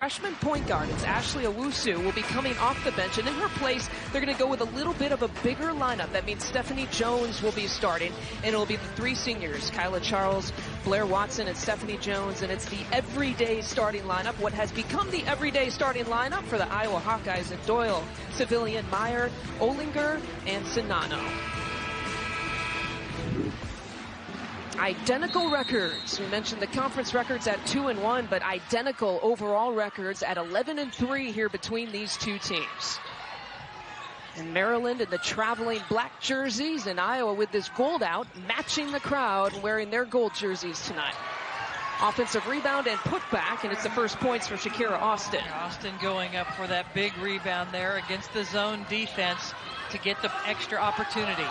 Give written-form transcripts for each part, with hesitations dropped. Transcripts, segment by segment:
Freshman point guard, it's Ashley Owusu, will be coming off the bench, and in her place, they're going to go with a little bit of a bigger lineup. That means Stephanie Jones will be starting, and it'll be the three seniors, Kyla Charles, Blair Watson, and Stephanie Jones, and it's the everyday starting lineup, what has become the everyday starting lineup for the Iowa Hawkeyes, and Doyle, Civilian, Meyer, Olinger, and Sinano. Identical records. We mentioned the conference records at 2-1, but identical overall records at 11-3 here between these two teams. And Maryland in the traveling black jerseys, and Iowa with this gold out, matching the crowd wearing their gold jerseys tonight. Offensive rebound and putback, and it's the first points for Shakira Austin. Austin going up for that big rebound there against the zone defense to get the extra opportunity.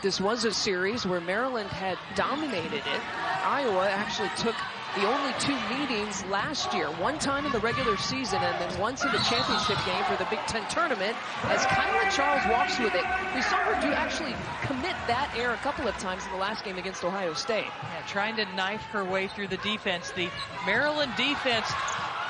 This was a series where Maryland had dominated it. Iowa actually took the only two meetings last year, one time in the regular season and then once in the championship game for the Big Ten tournament. As Kyla Charles walks with it, we saw her actually commit that error a couple of times in the last game against Ohio State. Yeah, trying to knife her way through the defense. The Maryland defense,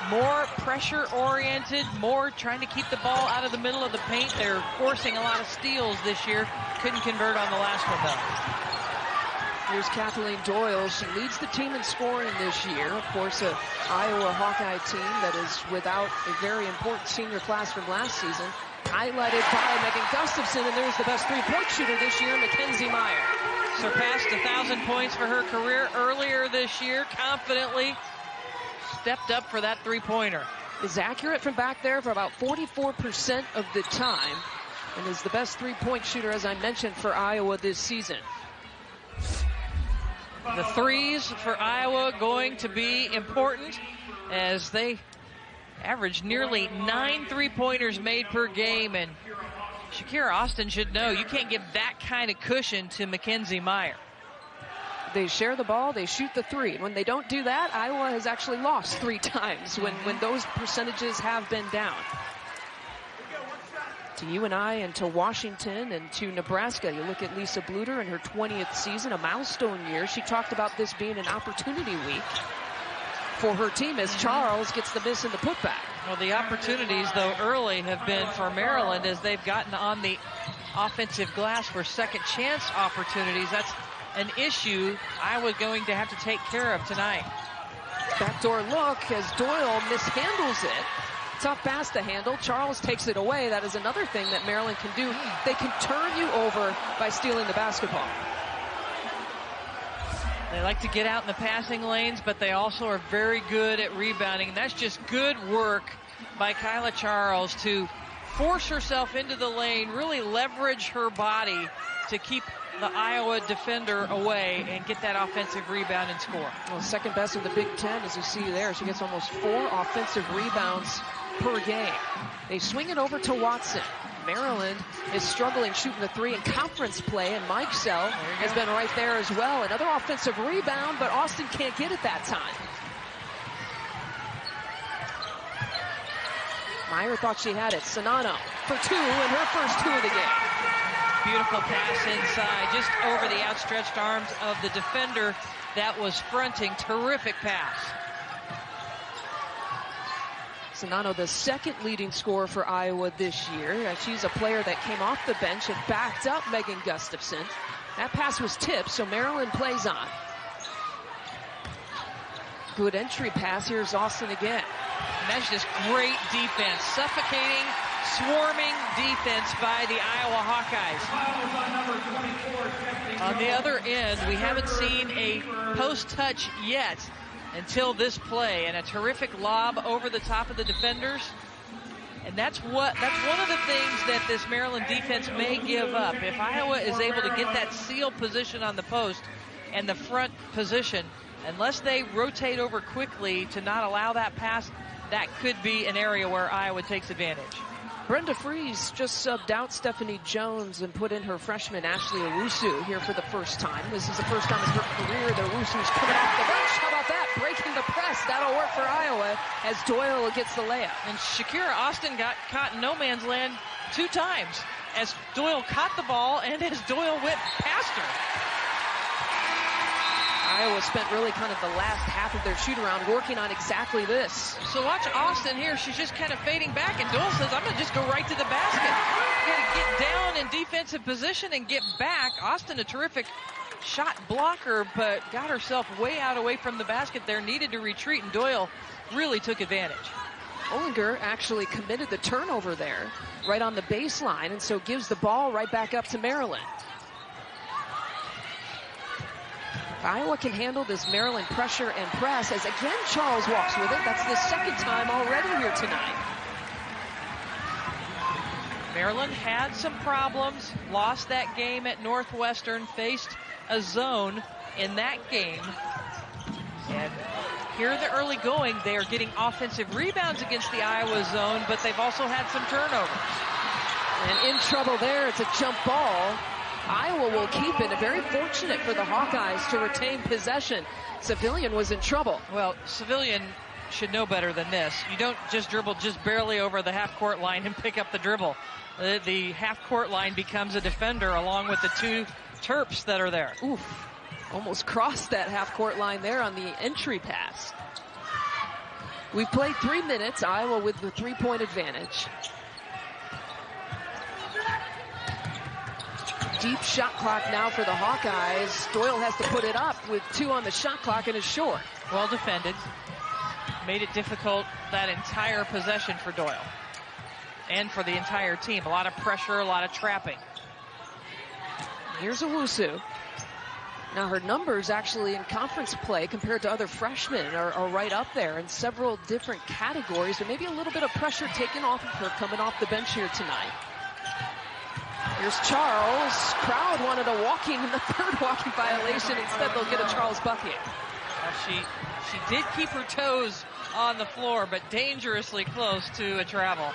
more pressure oriented, more trying to keep the ball out of the middle of the paint. They're forcing a lot of steals this year. Couldn't convert on the last one though. Here's Kathleen Doyle. She leads the team in scoring this year. Of course, an Iowa Hawkeye team that is without a very important senior class from last season, highlighted by Megan Gustafson, and there's the best three-point shooter this year, Mackenzie Meyer. Surpassed 1,000 points for her career earlier this year, confidently stepped up for that three-pointer. Is accurate from back there for about 44% of the time, and is the best three-point shooter, as I mentioned, for Iowa this season. The threes for Iowa going to be important as they average nearly 9 three-pointers made per game, and Shakira Austin should know you can't give that kind of cushion to Mackenzie Meyer. They share the ball, they shoot the three. When they don't do that, Iowa has actually lost 3 times when those percentages have been down. To UNI and to Washington and to Nebraska, you look at Lisa Bluter in her 20th season, a milestone year. She talked about this being an opportunity week for her team as Charles gets the miss and the putback. Well, the opportunities, though, early have been for Maryland as they've gotten on the offensive glass for second chance opportunities. That's an issue Iowa's going to have to take care of tonight. Backdoor look as Doyle mishandles it. Tough pass to handle. Charles takes it away. That is another thing that Maryland can do. They can turn you over by stealing the basketball. They like to get out in the passing lanes, but they also are very good at rebounding. That's just good work by Kyla Charles to force herself into the lane, really leverage her body to keep the Iowa defender away and get that offensive rebound and score. Well, second best in the Big Ten, as you see there. She gets almost 4 offensive rebounds per game. They swing it over to Watson. Maryland is struggling shooting the three in conference play, and Mike Sell has been right there as well. Another offensive rebound, but Austin can't get it that time. Meyer thought she had it. Sinano for 2 in her first 2 of the game. Beautiful pass inside, just over the outstretched arms of the defender that was fronting. Terrific pass. Sinano, the second leading scorer for Iowa this year. She's a player that came off the bench and backed up Megan Gustafson. That pass was tipped, so Maryland plays on. Good entry pass. Here's Austin again. And that's just great defense. Suffocating, swarming defense by the Iowa Hawkeyes. On the other end, we haven't seen a post touch yet until this play, and a terrific lob over the top of the defenders. And that's one of the things that this Maryland defense may give up. If Iowa is able to get that seal position on the post and the front position, unless they rotate over quickly to not allow that pass, that could be an area where Iowa takes advantage. Brenda Frese just subbed out Stephanie Jones and put in her freshman Ashley Owusu here for the first time. This is the first time in her career that Owusu's coming off the bench. How about that? Breaking the press. That'll work for Iowa as Doyle gets the layup. And Shakira Austin got caught in no man's land 2 times as Doyle caught the ball and as Doyle went past her. Iowa spent really kind of the last half of their shoot-around working on exactly this. So watch Austin here. She's just kind of fading back, and Doyle says, I'm going to just go right to the basket. You got to get down in defensive position and get back. Austin, a terrific shot blocker, but got herself way out away from the basket there, needed to retreat, and Doyle really took advantage. Ollinger actually committed the turnover there right on the baseline, and so gives the ball right back up to Maryland. If Iowa can handle this Maryland pressure and press, as again Charles walks with it. That's the second time already here tonight. Maryland had some problems, lost that game at Northwestern, faced a zone in that game. And here in the early going, they are getting offensive rebounds against the Iowa zone, but they've also had some turnovers. And in trouble there, it's a jump ball. Iowa will keep it. Very fortunate for the Hawkeyes to retain possession. Civilian was in trouble. Well, Civilian should know better than this. You don't just dribble just barely over the half-court line and pick up the dribble. The half-court line becomes a defender along with the two Terps that are there. Oof. Almost crossed that half-court line there on the entry pass. We've played 3 minutes. Iowa with the 3-point advantage. Deep shot clock now for the Hawkeyes. Doyle has to put it up with 2 on the shot clock and is short. Well defended. Made it difficult that entire possession for Doyle. And for the entire team. A lot of pressure, a lot of trapping. Here's Owusu. Now her numbers actually in conference play compared to other freshmen are right up there in several different categories, but maybe a little bit of pressure taken off of her coming off the bench here tonight. Here's Charles. Crowd wanted a walking in the third walking violation. Instead, they'll get a Charles bucket. She did keep her toes on the floor, but dangerously close to a travel.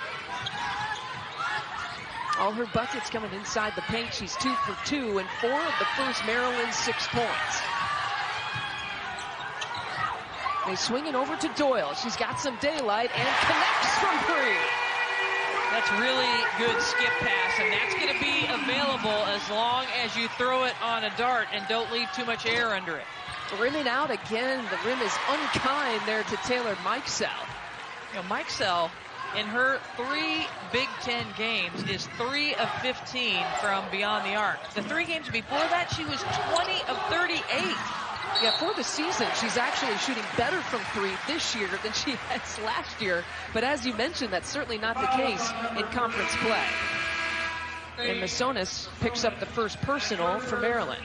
All her buckets coming inside the paint. She's 2 for 2 and 4 of the first Maryland 6 points. They swing it over to Doyle. She's got some daylight and connects from 3. That's really good skip pass, and that's going to be available as long as you throw it on a dart and don't leave too much air under it. Rimming out again. The rim is unkind there to Taylor Mikesell. You know, Mikesell, in her 3 Big Ten games, is 3 of 15 from beyond the arc. The 3 games before that, she was 20 of 38. Yeah, for the season, she's actually shooting better from 3 this year than she has last year. But as you mentioned, that's certainly not the case in conference play. And Masonius picks up the first personal for Maryland.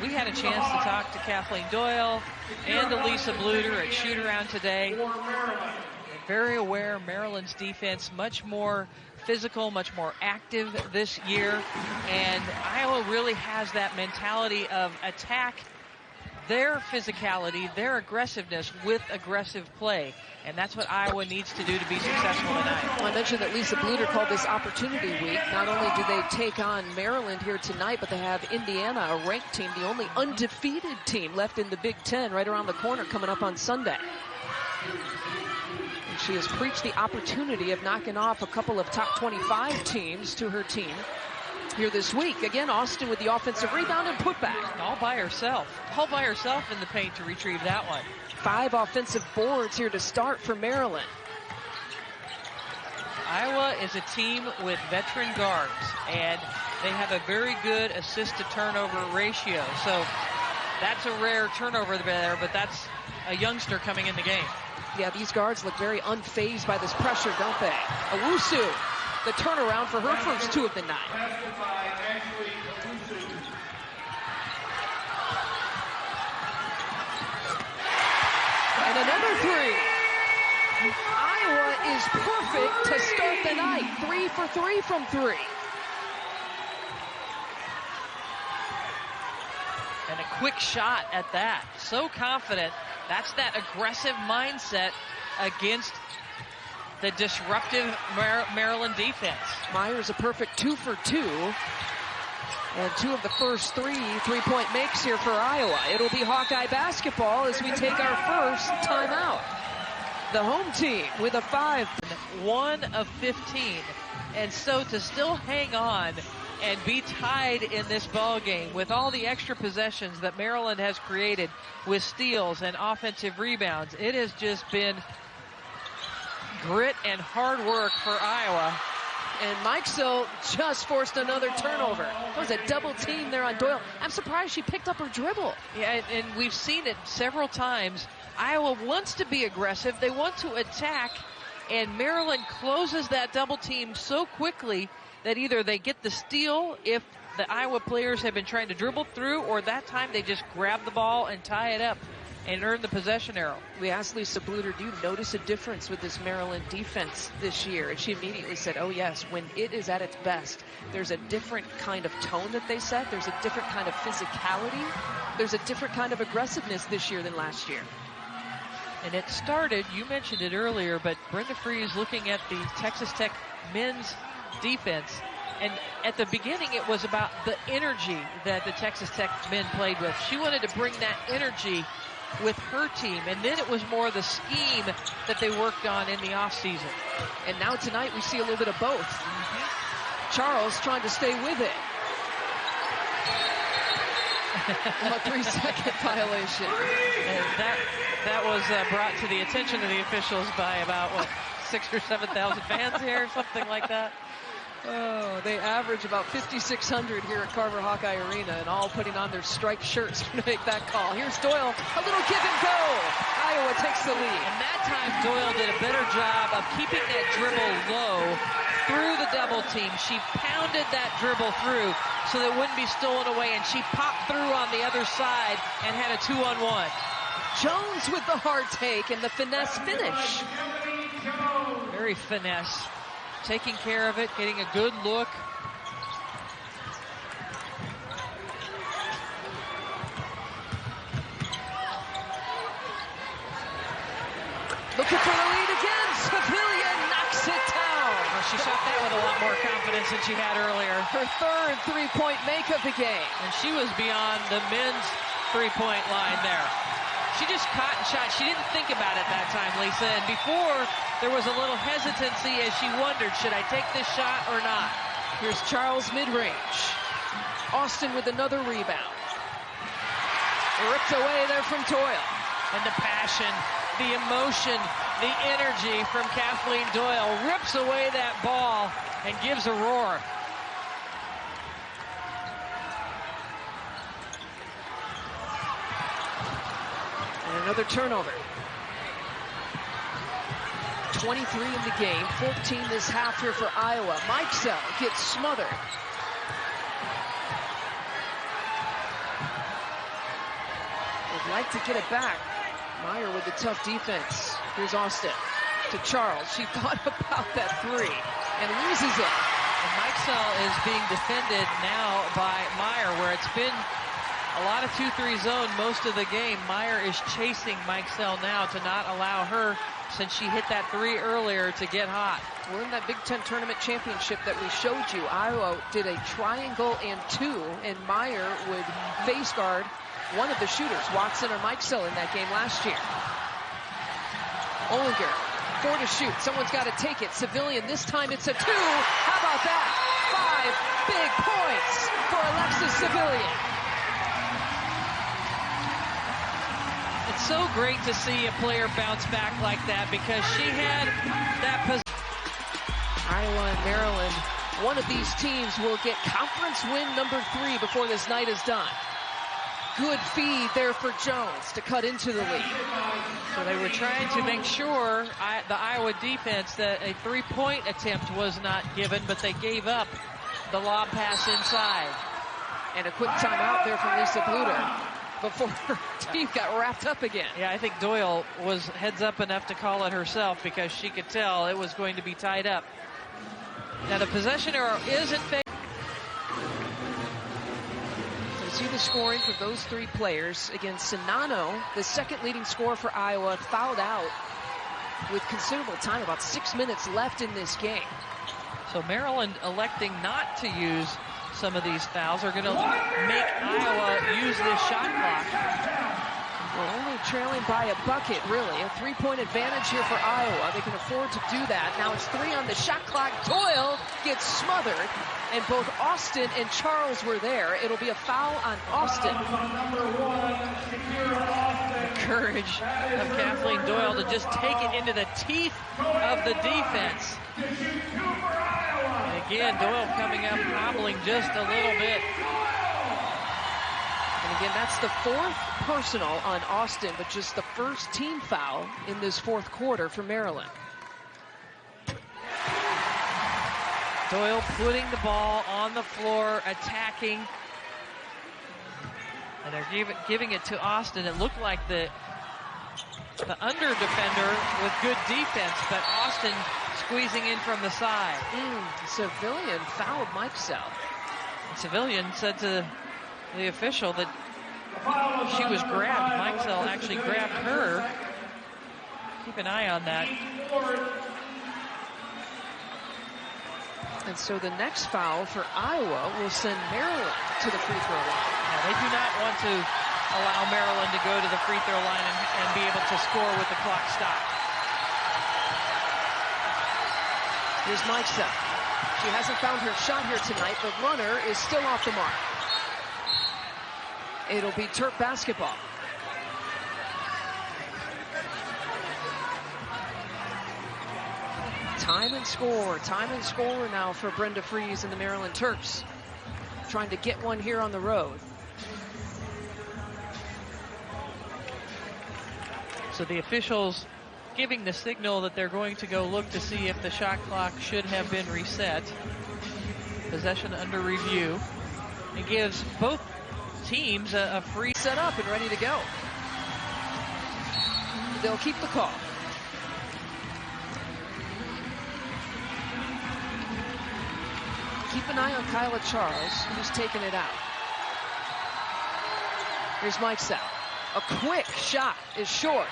We had a chance to talk to Kathleen Doyle and Elisa Bluter at shoot-around today. They're very aware Maryland's defense much more physical, much more active this year, and Iowa really has that mentality of attack their physicality, their aggressiveness with aggressive play, and that's what Iowa needs to do to be successful tonight. Well, I mentioned that Lisa Bluter called this Opportunity Week. Not only do they take on Maryland here tonight, but they have Indiana, a ranked team, the only undefeated team left in the Big Ten, right around the corner coming up on Sunday. And she has preached the opportunity of knocking off a couple of top 25 teams to her team here this week. Again, Austin with the offensive rebound and putback. All by herself in the paint to retrieve that one. 5 offensive boards here to start for Maryland. Iowa is a team with veteran guards, and they have a very good assist-to-turnover ratio. So that's a rare turnover there, but that's a youngster coming in the game. Yeah, these guards look very unfazed by this pressure, don't they? Owusu, the turnaround for her first 2 of the night. And another 3. Iowa is perfect to start the night. 3 for 3 from 3. And a quick shot at that. So confident. That's that aggressive mindset against the disruptive Maryland defense. Myers a perfect 2 for 2. And 2 of the first 3 3-point makes here for Iowa. It'll be Hawkeye basketball as we take our first timeout. The home team with a 5. 1 of 15. And so to still hang on and be tied in this ball game with all the extra possessions that Maryland has created with steals and offensive rebounds. It has just been grit and hard work for Iowa. And Mikesell just forced another turnover. It was a double team there on Doyle. I'm surprised she picked up her dribble. Yeah, and we've seen it several times. Iowa wants to be aggressive. They want to attack, and Maryland closes that double team so quickly that either they get the steal if the Iowa players have been trying to dribble through, or that time they just grab the ball and tie it up and earn the possession arrow. We asked Lisa Bluder, do you notice a difference with this Maryland defense this year? And she immediately said, oh yes, when it is at its best, there's a different kind of tone that they set. There's a different kind of physicality. There's a different kind of aggressiveness this year than last year. And it started, you mentioned it earlier, but Brenda Frese looking at the Texas Tech men's defense. And at the beginning, it was about the energy that the Texas Tech men played with. She wanted to bring that energy with her team, and then it was more the scheme that they worked on in the offseason. And now tonight we see a little bit of both. Charles trying to stay with it. A 3-second violation. And that was brought to the attention of the officials by about, what, 6,000 or 7,000 fans here, something like that. Oh, they average about 5,600 here at Carver Hawkeye Arena, and all putting on their striped shirts to make that call. Here's Doyle, a little give and go. Iowa takes the lead. And that time Doyle did a better job of keeping that dribble low through the double team. She pounded that dribble through so that it wouldn't be stolen away, and she popped through on the other side and had a 2-on-1. Jones with the hard take and the finesse finish. Very finesse. Taking care of it, getting a good look. Looking for the lead again. Sevilla knocks it down. Well, she shot that with a lot more confidence than she had earlier. Her third three-point make of the game. And she was beyond the men's three-point line there. She just caught and shot. She didn't think about it that time, Lisa. And before, there was a little hesitancy as she wondered, should I take this shot or not? Here's Charles mid-range. Austin with another rebound. Ripped away there from Doyle. And the passion, the emotion, the energy from Kathleen Doyle rips away that ball and gives a roar. And another turnover. 23 in the game, 14 this half here for Iowa. Mikesell gets smothered. Would like to get it back. Meyer with the tough defense. Here's Austin to Charles. She thought about that three and loses it. And Mikesell is being defended now by Meyer, where it's been a lot of 2-3 zone most of the game. Meyer is chasing Mikesell now to not allow her, since she hit that three earlier, to get hot. We're in that Big Ten Tournament Championship that we showed you. Iowa did a triangle and two, and Meyer would face guard one of the shooters, Watson or Mikesell, in that game last year. Ollinger, 4 to shoot. Someone's got to take it. Civilian, this time it's a 2. How about that? 5 big points for Alexis Civilian. It's so great to see a player bounce back like that, because she had that position. Iowa and Maryland, one of these teams will get conference win number 3 before this night is done. Good feed there for Jones to cut into the lead. So they were trying to make sure the Iowa defense that a three-point attempt was not given, but they gave up the lob pass inside. And a quick timeout there from Lisa Bluder before her team got wrapped up again. Yeah, I think Doyle was heads up enough to call it herself, because she could tell it was going to be tied up. Now the possession arrow is in favor. So see the scoring for those 3 players. Again, Sinano, the second leading scorer for Iowa, fouled out with considerable time, about 6 minutes left in this game. So Maryland electing not to use some of these fouls are going to make Iowa use this shot clock. Well, only trailing by a bucket, really. A 3-point advantage here for Iowa. They can afford to do that. Now it's 3 on the shot clock. Doyle gets smothered, and both Austin and Charles were there. It'll be a foul on Austin. The courage of Kathleen Doyle to just take it into the teeth of the defense. And again, Doyle coming up, hobbling just a little bit. And again, that's the 4th personal on Austin, but just the first team foul in this 4th quarter for Maryland. Doyle putting the ball on the floor, attacking. And they're giving it to Austin. It looked like the under defender with good defense, but Austin squeezing in from the side. Civilian fouled Mike Sell. Civilian said to the official that she was grabbed. Mike Sell actually grabbed her. Keep an eye on that. And so the next foul for Iowa will send Maryland to the free throw line. Now, they do not want to allow Maryland to go to the free throw line and be able to score with the clock stopped. Here's Mike Sell. She hasn't found her shot here tonight. The runner is still off the mark. It'll be Terp basketball. Time and score now for Brenda Frese and the Maryland Terps. Trying to get one here on the road. So the officials giving the signal that they're going to go look to see if the shot clock should have been reset. Possession under review. It gives both teams a free set up and ready to go. They'll keep the call. Keep an eye on Kyla Charles, who's taking it out. Here's Mike Sell. A quick shot is short.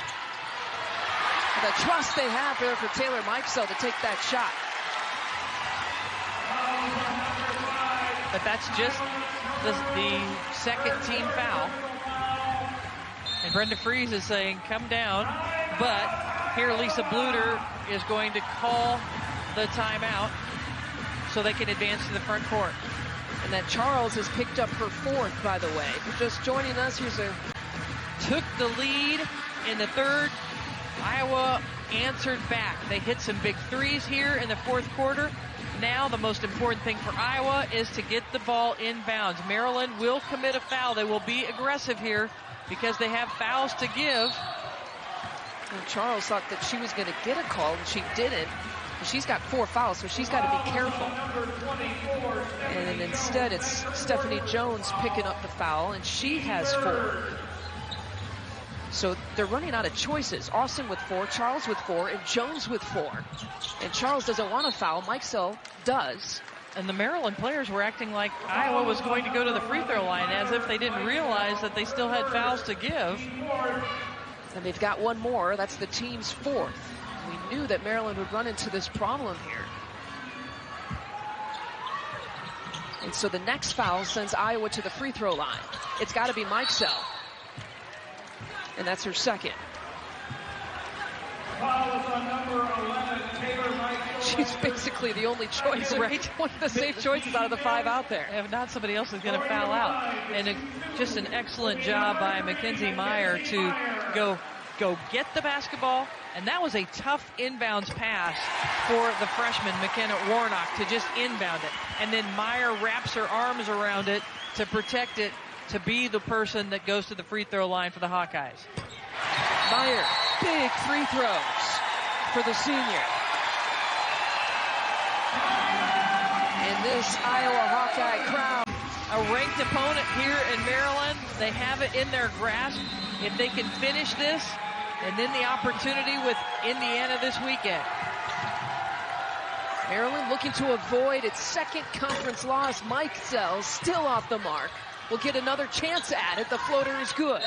The trust they have there for Taylor Mikesell to take that shot. But that's just the second team foul. And Brenda Frese is saying, come down. But here Lisa Bluter is going to call the timeout so they can advance to the front court. And that Charles has picked up her 4th, by the way. If you're just joining us, here's a... Took the lead in the 3rd. Iowa answered back. They hit some big threes here in the 4th quarter. Now the most important thing for Iowa is to get the ball inbounds. Maryland will commit a foul. They will be aggressive here because they have fouls to give. And Charles thought that she was going to get a call, and she didn't. She's got 4 fouls, so she's got to be careful. And instead, it's Stephanie Jones picking up the foul, and she has 4. So they're running out of choices. Austin with 4, Charles with 4, and Jones with 4. And Charles doesn't want to foul. Mikesell does. And the Maryland players were acting like Iowa was going to go to the free throw line as if they didn't realize that they still had fouls to give. And they've got one more. That's the team's 4th. We knew that Maryland would run into this problem here. And so the next foul sends Iowa to the free throw line. It's got to be Mikesell. And that's her 2nd. She's basically the only choice, right? One of the safe choices out of the 5 out there. If not, somebody else is going to foul out. And just an excellent job by Mackenzie Meyer to go get the basketball. And that was a tough inbounds pass for the freshman, McKenna Warnock, to just inbound it. And then Meyer wraps her arms around it to protect it, to be the person that goes to the free throw line for the Hawkeyes. Meyer, big free throws for the senior. And this Iowa Hawkeye crowd. A ranked opponent here in Maryland. They have it in their grasp. If they can finish this, and then the opportunity with Indiana this weekend. Maryland looking to avoid its 2nd conference loss. Mikesell still off the mark. Will get another chance at it. The floater is good.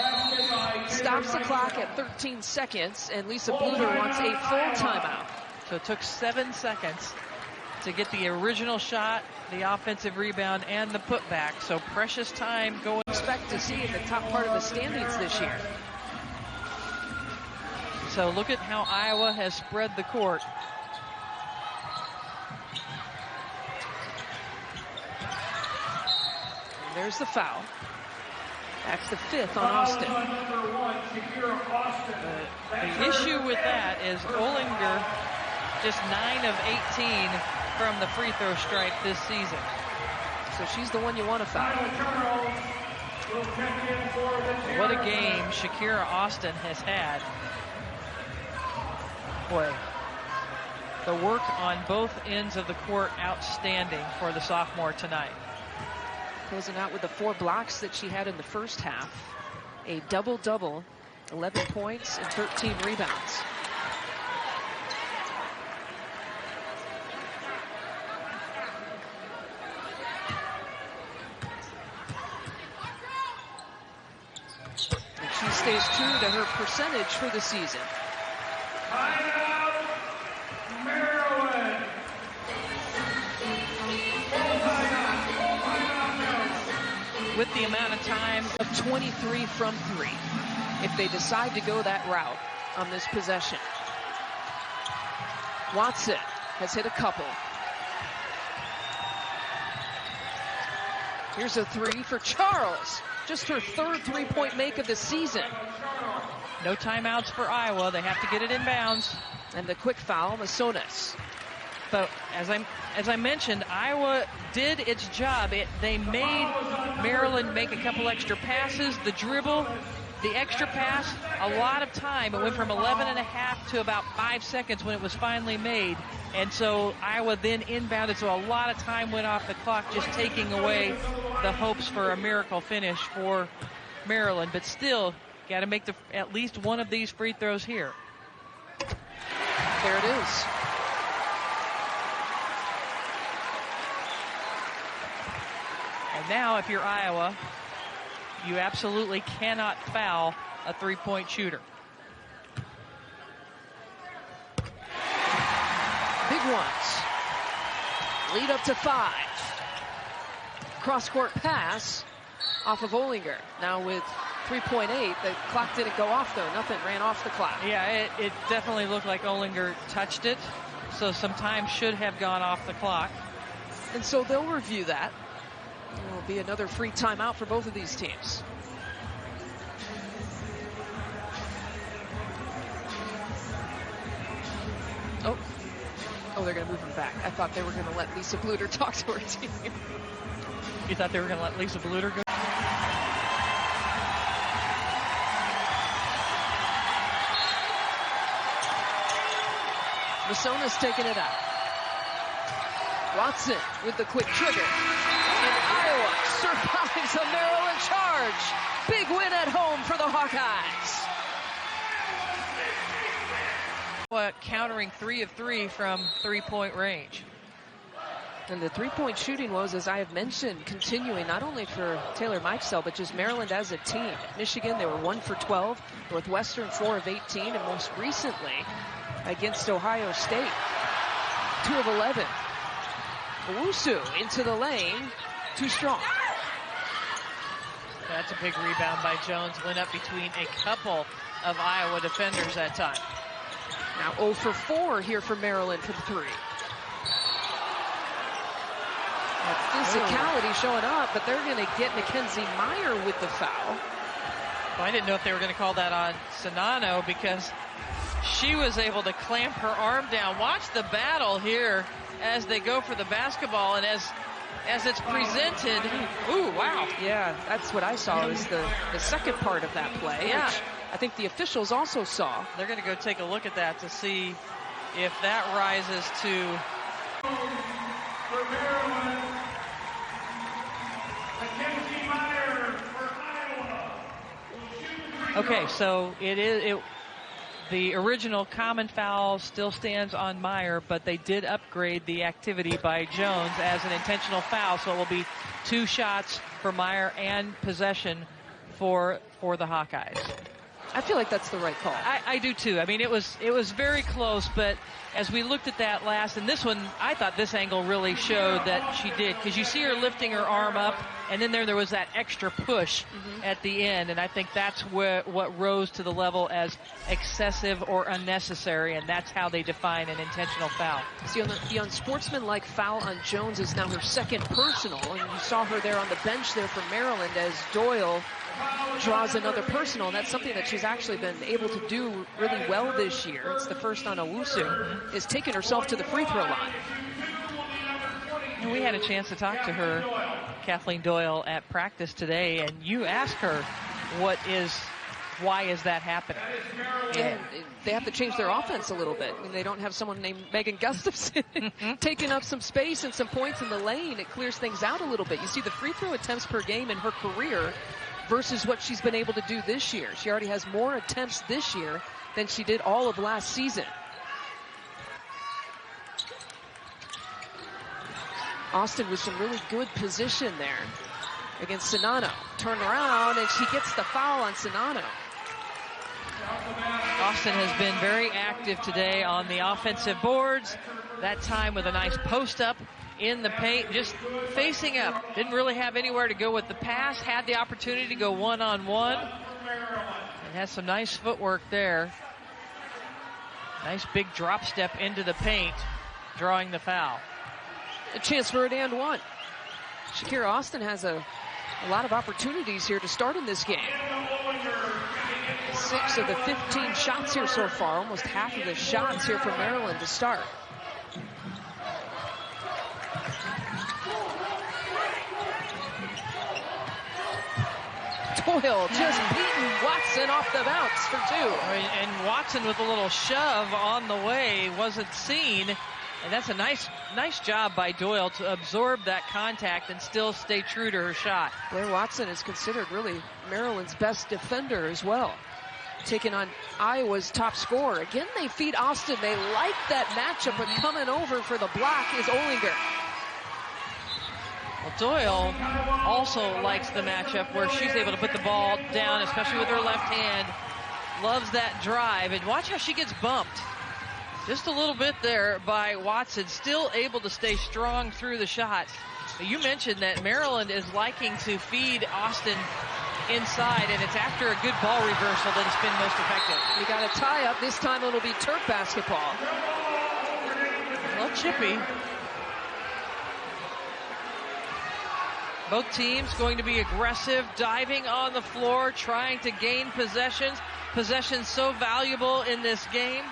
Stops the clock at 13 seconds, and Lisa Bluter wants a full timeout. So it took 7 seconds to get the original shot, the offensive rebound, and the putback. So precious time going. Expect to see in the top part of the standings this year. So look at how Iowa has spread the court. And there's the foul. That's the 5th on Austin. The issue with that is Olinger just 9 of 18 from the free throw stripe this season. So she's the one you want to foul. What a game Shakira Austin has had. Boy, the work on both ends of the court outstanding for the sophomore tonight. Closing out with the 4 blocks that she had in the first half. A double-double, 11 points and 13 rebounds. And she stays true to her percentage for the season. With the amount of time of 23 from 3, if they decide to go that route on this possession. Watson has hit a couple. Here's a 3 for Charles. Just her 3rd three-point make of the season. No timeouts for Iowa. They have to get it in bounds. And the quick foul, Masonis. But as I mentioned, Iowa did its job. They made Maryland make a couple extra passes. The dribble, the extra pass, a lot of time. It went from 11.5 to about 5 seconds when it was finally made. And so Iowa then inbounded, so a lot of time went off the clock, just taking away the hopes for a miracle finish for Maryland. But still, got to make at least one of these free throws here. There it is. And now, if you're Iowa, you absolutely cannot foul a three-point shooter. Big ones. Lead up to 5. Cross-court pass off of Olinger. Now with 3.8, the clock didn't go off, though. Nothing ran off the clock. Yeah, it definitely looked like Olinger touched it, so some time should have gone off the clock. And so they'll review that. It will be another free timeout for both of these teams. Oh, they're going to move him back. I thought they were going to let Lisa Bluder talk to her team. You thought they were going to let Lisa Bluder go? Masonis taking it out. Watson with the quick trigger. And Iowa survives a Maryland charge. Big win at home for the Hawkeyes. Countering 3 of 3 from three-point range. And the three-point shooting was, as I have mentioned, continuing not only for Taylor Mikesell, but just Maryland as a team. Michigan, they were 1 for 12. Northwestern, 4 of 18. And most recently, against Ohio State, 2 of 11. Owusu into the lane, too strong. That's a big rebound by Jones. Went up between a couple of Iowa defenders that time. Now 0 for 4 here for Maryland from 3. Physicality showing up, but they're going to get Mackenzie Meyer with the foul. Well, I didn't know if they were going to call that on Czinano because she was able to clamp her arm down. Watch the battle here as they go for the basketball, and as it's presented. Ooh, wow. Yeah, that's what I saw is the second part of that play. Yeah. Which I think the officials also saw. They're going to go take a look at that to see if that rises to. For Maryland, Mackenzie Meyer for Iowa. Okay, so the original common foul still stands on Meyer, but they did upgrade the activity by Jones as an intentional foul, so it will be 2 shots for Meyer and possession for the Hawkeyes. I feel like that's the right call. I do too. I mean, it was very close, but as we looked at that last, and this one, I thought this angle really showed that she did, because you see her lifting her arm up, and then there was that extra push at the end, and I think that's what rose to the level as excessive or unnecessary, and that's how they define an intentional foul. See, the unsportsmanlike foul on Jones is now her second personal, and you saw her there on the bench there for Maryland as Doyle draws another personal, and that's something that she's actually been able to do really well this year. It's the first on Owusu, is taking herself to the free throw line. And we had a chance to talk to her, Kathleen Doyle, at practice today, and you asked her why is that happening? And they have to change their offense a little bit. I mean, they don't have someone named Megan Gustafson taking up some space and some points in the lane. It clears things out a little bit. You see the free throw attempts per game in her career versus what she's been able to do this year. She already has more attempts this year than she did all of last season. Austin with some really good position there against Czinano. Turn around, and she gets the foul on Czinano. Austin has been very active today on the offensive boards. That time with a nice post up in the paint, just facing up. Didn't really have anywhere to go with the pass. Had the opportunity to go one-on-one. And has some nice footwork there. Nice big drop step into the paint, drawing the foul. A chance for an and one. Shakira Austin has a lot of opportunities here to start in this game. 6 of the 15 shots here so far, almost half of the shots here for Maryland to start. Doyle just beating Watson off the bounce for 2. And Watson with a little shove on the way, wasn't seen. And that's a nice job by Doyle to absorb that contact and still stay true to her shot. Blair Watson is considered really Maryland's best defender as well. Taking on Iowa's top scorer. Again, they feed Austin. They like that matchup, but coming over for the block is Olinger. Well, Doyle also likes the matchup where she's able to put the ball down, especially with her left hand. Loves that drive. And watch how she gets bumped. Just a little bit there by Watson, still able to stay strong through the shot. You mentioned that Maryland is liking to feed Austin inside, and it's after a good ball reversal that it's been most effective. We got a tie-up. This time it'll be Terp basketball. A little chippy. Both teams going to be aggressive, diving on the floor, trying to gain possessions. Possessions so valuable in this game.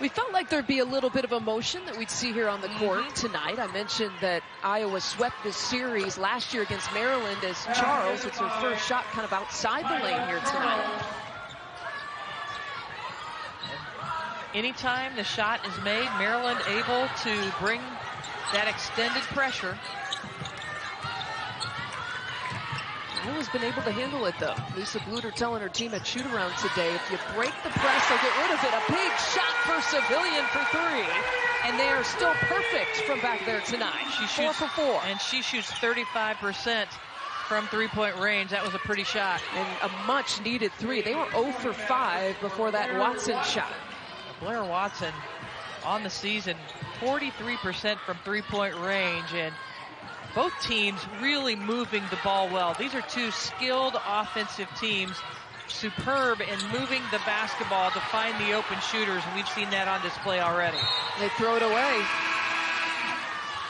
We felt like there'd be a little bit of emotion that we'd see here on the court tonight. I mentioned that Iowa swept this series last year against Maryland as Charles, it's her first shot kind of outside the lane here tonight. Anytime the shot is made, Maryland able to bring that extended pressure. Iowa's been able to handle it, though. Lisa Bluter telling her team at shoot-around today, if you break the press, they'll get rid of it. A big shot for Civilian for 3. And they are still perfect from back there tonight. She shoots 4 for 4. And she shoots 35% from three-point range. That was a pretty shot. And a much-needed 3. They were 0 for 5 before that Watson shot. Blair Watson on the season, 43% from three-point range. And both teams really moving the ball well. These are two skilled offensive teams, superb in moving the basketball to find the open shooters, and we've seen that on display already. They throw it away.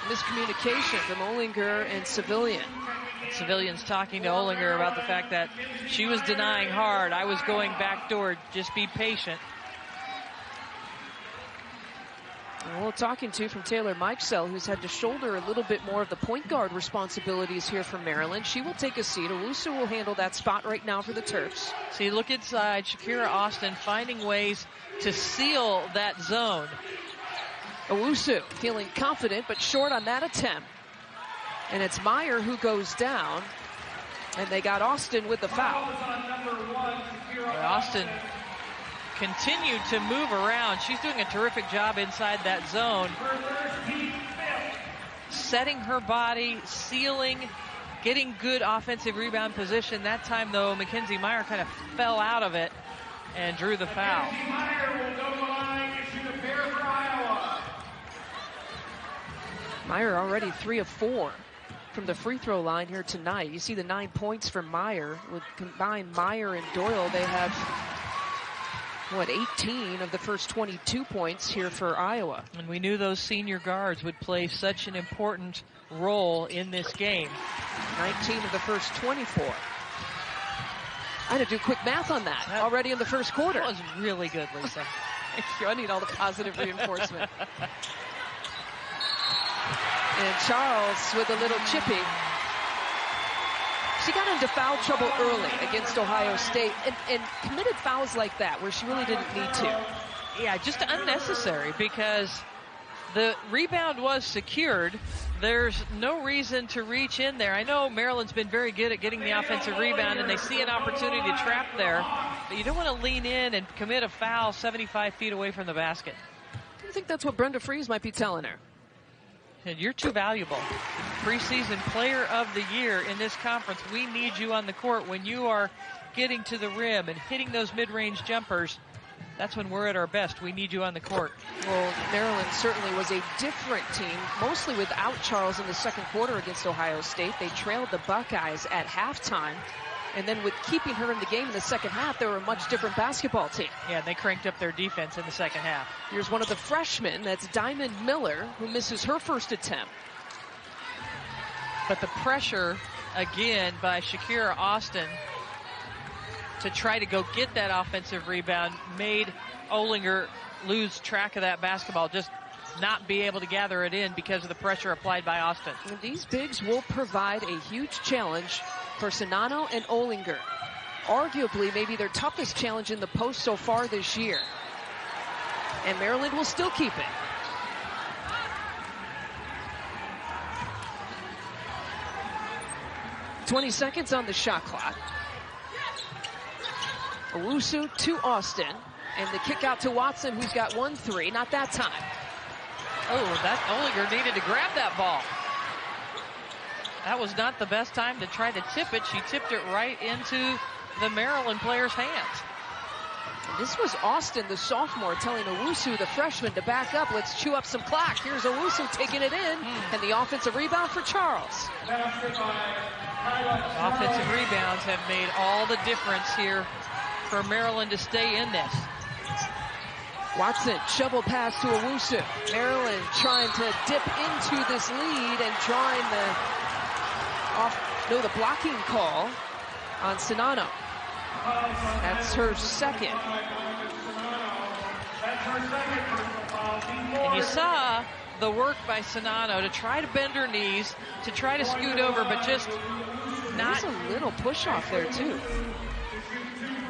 Miscommunication from Olinger and Civilian. Civilian's talking to Olinger about the fact that she was denying hard. I was going backdoor. Just be patient. A little talking to from Taylor Mikesell, who's had to shoulder a little bit more of the point guard responsibilities here for Maryland. She will take a seat. Owusu will handle that spot right now for the Terps. See, look inside. Shakira Austin finding ways to seal that zone. Owusu feeling confident, but short on that attempt. And it's Meyer who goes down. And they got Austin with the foul. Austin continued to move around. She's doing a terrific job inside that zone. Setting her body, sealing getting good offensive rebound position. That time, though, Mackenzie Meyer kind of fell out of it and drew the foul. Mackenzie Meyer will go to the line to shoot a pair for Iowa. Meyer already 3 of 4 from the free throw line here tonight. You see the 9 points from Meyer. With combined Meyer and Doyle, they have, 18 of the first 22 points here for Iowa. And we knew those senior guards would play such an important role in this game. 19 of the first 24. I had to do quick math on that already in the first quarter. That was really good, Lisa. Thank you. I need all the positive reinforcement. And Charles with a little chippy. She got into foul trouble early against Ohio State and committed fouls like that where she really didn't need to. Yeah, just unnecessary because the rebound was secured. There's no reason to reach in there. I know Maryland's been very good at getting the offensive rebound, and they see an opportunity to trap there, but you don't want to lean in and commit a foul 75 feet away from the basket. I think that's what Brenda Fries might be telling her. And you're too valuable. Preseason player of the year in this conference. We need you on the court when you are getting to the rim and hitting those mid-range jumpers. That's when we're at our best. We need you on the court. Well, Maryland certainly was a different team, mostly without Charles in the second quarter against Ohio State. They trailed the Buckeyes at halftime. And then with keeping her in the game in the second half, they were a much different basketball team. Yeah, they cranked up their defense in the second half. Here's one of the freshmen, that's Diamond Miller, who misses her first attempt. But the pressure, again, by Shakira Austin to try to go get that offensive rebound made Olinger lose track of that basketball, just not be able to gather it in because of the pressure applied by Austin. And these bigs will provide a huge challenge for Czinano and Olinger. Arguably, maybe their toughest challenge in the post so far this year. And Maryland will still keep it. .20 seconds on the shot clock. Owusu to Austin. And the kick out to Watson, who's got 1-3. Not that time. Oh, that Olinger needed to grab that ball. That was not the best time to try to tip it. She tipped it right into the Maryland player's hands. This was Austin, the sophomore, telling Owusu, the freshman, to back up. Let's chew up some clock. Here's Owusu taking it in, and the offensive rebound for Charles. Offensive rebounds have made all the difference here for Maryland to stay in this. Watson, shovel pass to Owusu. Maryland trying to dip into this lead and drawing the blocking call on Czinano. That's her second. And you saw the work by Czinano to try to bend her knees, to try to scoot over, but just not. There's a little push off there too.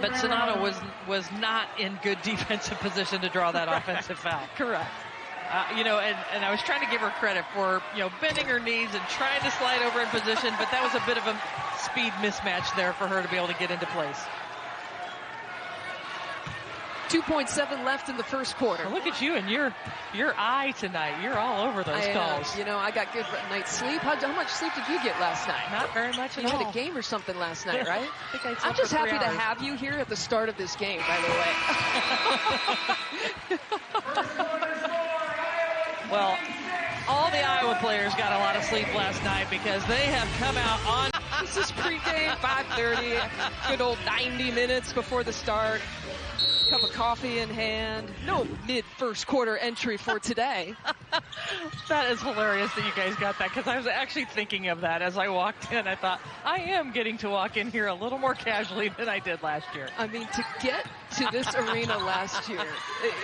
But Czinano was not in good defensive position to draw that offensive foul. Correct. And I was trying to give her credit for, bending her knees and trying to slide over in position, but that was a bit of a speed mismatch there for her to be able to get into place. 2.7 left in the first quarter. Well, look at you and your eye tonight. You're all over those calls. I got good night's sleep. How much sleep did you get last night? Not very much at all. You had a game or something last night, right? I think I slept I'm just for 3 happy to hours. have you here at the start of this game, by the way. Well, all the Iowa players got a lot of sleep last night because they have come out on. This is pregame, 5:30. Good old 90 minutes before the start. Cup of coffee in hand. No mid-first quarter entry for today. That is hilarious that you guys got that, because I was actually thinking of that as I walked in. I thought, I am getting to walk in here a little more casually than I did last year. I mean, to get to this arena last year,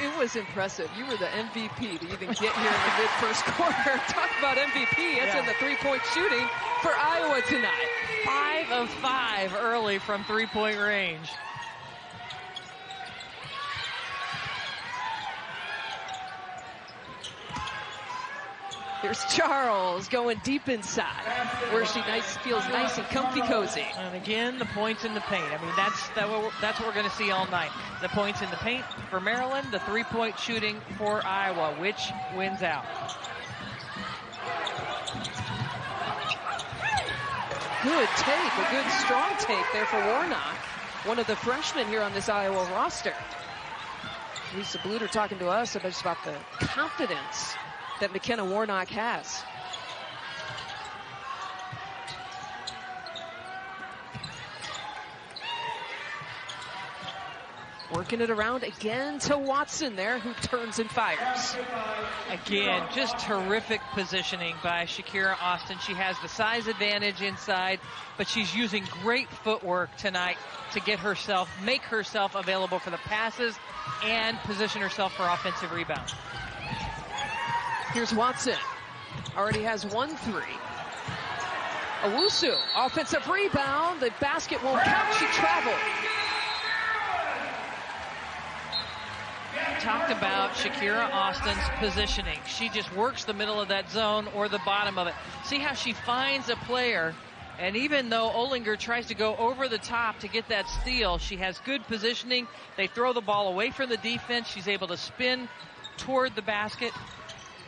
it was impressive. You were the MVP to even get here in the mid-first quarter. Talk about MVP. It's in the three-point shooting for Iowa tonight. 5 of 5 early from three-point range. Here's Charles going deep inside, where she feels nice and comfy, cozy. And again, the points in the paint. I mean, that's what we're going to see all night. The points in the paint for Maryland, the three-point shooting for Iowa. Which wins out? good take, a good strong take there for Warnock, one of the freshmen here on this Iowa roster. Lisa Bluder talking to us about the confidence that McKenna Warnock has. Working it around again to Watson there, who turns and fires. Again, just terrific positioning by Shakira Austin. She has the size advantage inside, but she's using great footwork tonight to make herself available for the passes and position herself for offensive rebound. Here's Watson. Already has 1-3. Owusu, offensive rebound. The basket won't count. She traveled. Talked about Shakira Austin's positioning. She just works the middle of that zone or the bottom of it. See how she finds a player, and even though Olinger tries to go over the top to get that steal, she has good positioning. They throw the ball away from the defense. She's able to spin toward the basket.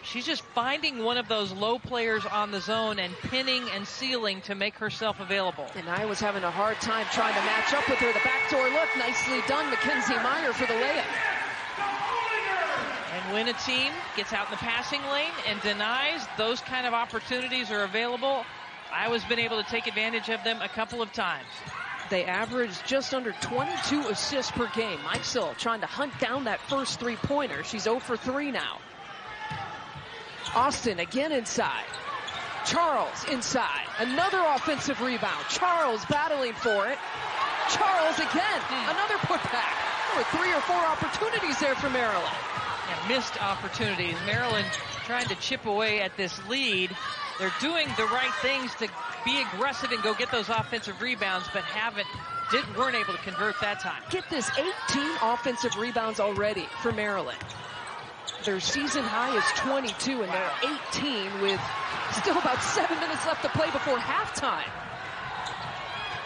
She's just finding one of those low players on the zone and pinning and sealing to make herself available. And I was having a hard time trying to match up with her. The backdoor look, nicely done. Mackenzie Meyer for the layup. And when a team gets out in the passing lane and denies, those kind of opportunities are available. Iowa's been able to take advantage of them a couple of times. They averaged just under 22 assists per game. Mikesell trying to hunt down that first three-pointer. She's 0 for 3 now. Austin again inside. Charles inside. Another offensive rebound. Charles battling for it. Charles again. Another putback. There were 3 or 4 opportunities there for Maryland. Yeah, missed opportunities. Maryland trying to chip away at this lead. They're doing the right things to be aggressive and go get those offensive rebounds, but weren't able to convert that time. Get this, 18 offensive rebounds already for Maryland. Their season high is 22, and they're 18 with still about 7 minutes left to play before halftime.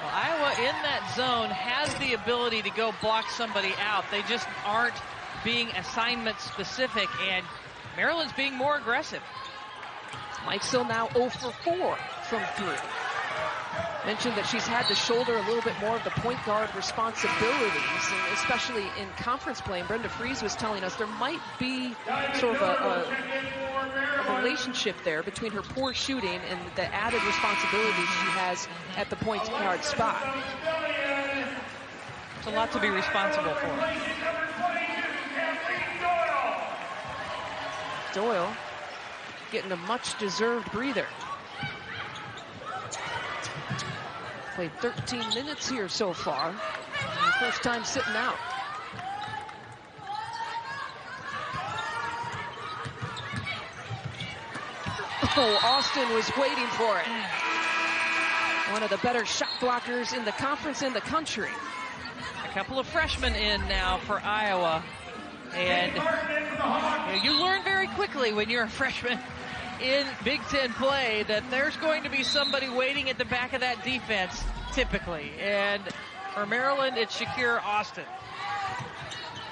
Well, Iowa in that zone has the ability to go block somebody out. They just aren't being assignment specific, and Maryland's being more aggressive. Mikesell now 0 for 4 from 3. Mentioned that she's had to shoulder a little bit more of the point guard responsibilities, and especially in conference play. And Brenda Fries was telling us there might be sort of a relationship there between her poor shooting and the added responsibilities she has at the point guard spot. It's a lot to be responsible for. Doyle getting a much-deserved breather. Played 13 minutes here so far. First time sitting out. Oh, Austin was waiting for it. One of the better shot blockers in the conference in the country. A couple of freshmen in now for Iowa. And you learn very quickly when you're a freshman in Big Ten play that there's going to be somebody waiting at the back of that defense, typically. And for Maryland, it's Shakira Austin.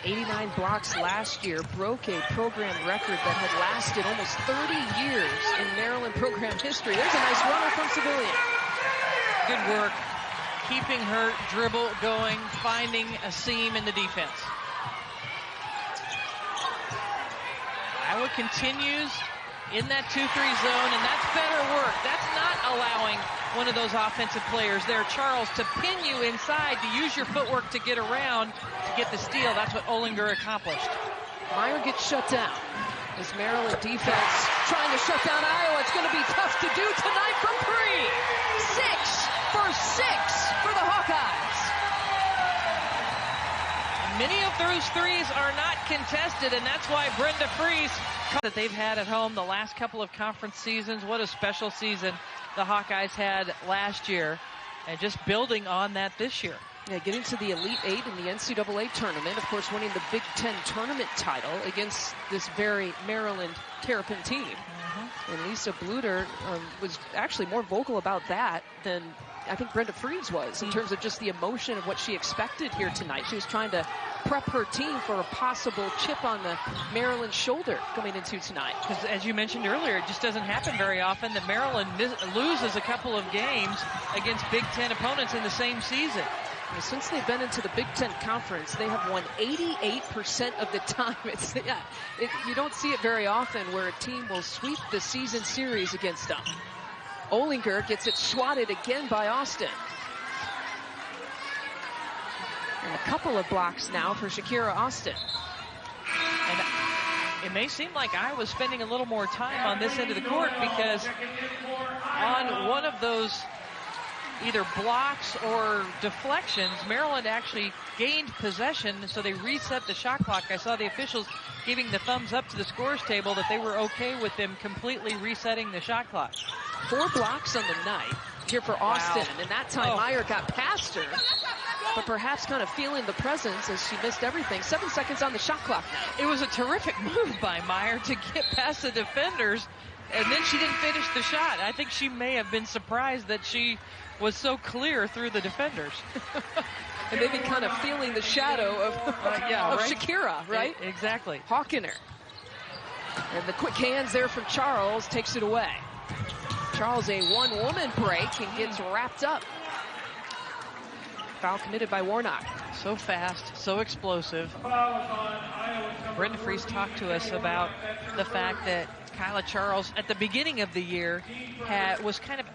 89 blocks last year, broke a program record that had lasted almost 30 years in Maryland program history. There's a nice runner from Civilian. Good work, keeping her dribble going, finding a seam in the defense. Iowa continues in that 2-3 zone, and that's better work. That's not allowing one of those offensive players there, Charles, to pin you inside, to use your footwork to get around, to get the steal. That's what Olinger accomplished. Meyer gets shut down. This Maryland defense trying to shut down Iowa. It's going to be tough to do tonight from 3. 6 for 6 for the Hawkeyes. Many of those threes are not contested, and that's why Brenda Fries that they've had at home the last couple of conference seasons. What a special season the Hawkeyes had last year, and just building on that this year. Yeah, getting to the Elite 8 in the NCAA tournament, of course winning the Big Ten tournament title against this very Maryland Terrapin team. And Lisa Bluder was actually more vocal about that than I think Brenda Freeze was, in terms of just the emotion of what she expected here tonight. She was trying to prep her team for a possible chip on the Maryland shoulder coming into tonight. Because as you mentioned earlier, it just doesn't happen very often that Maryland loses a couple of games against Big Ten opponents in the same season. Since they've been into the Big Ten Conference, they have won 88% of the time. You don't see it very often where a team will sweep the season series against them. Olinger gets it swatted again by Austin. And a couple of blocks now for Shakira Austin. And it may seem like I was spending a little more time on this end of the court because on one of those either blocks or deflections, Maryland actually gained possession, so they reset the shot clock. I saw the officials giving the thumbs up to the scores table that they were okay with them completely resetting the shot clock. 4 blocks on the night here for Austin, and that time Meyer got past her, but perhaps kind of feeling the presence as she missed everything. 7 seconds on the shot clock now. It was a terrific move by Meyer to get past the defenders, and then she didn't finish the shot. I think she may have been surprised that she was so clear through the defenders. And maybe kind of feeling the shadow of Shakira, right? Exactly. Hawking her. And the quick hands there from Charles takes it away. Charles, a one-woman break, and gets wrapped up. Foul committed by Warnock. So fast, so explosive. Brenda Freeze talked to us about the fact that Kyla Charles, at the beginning of the year, was kind of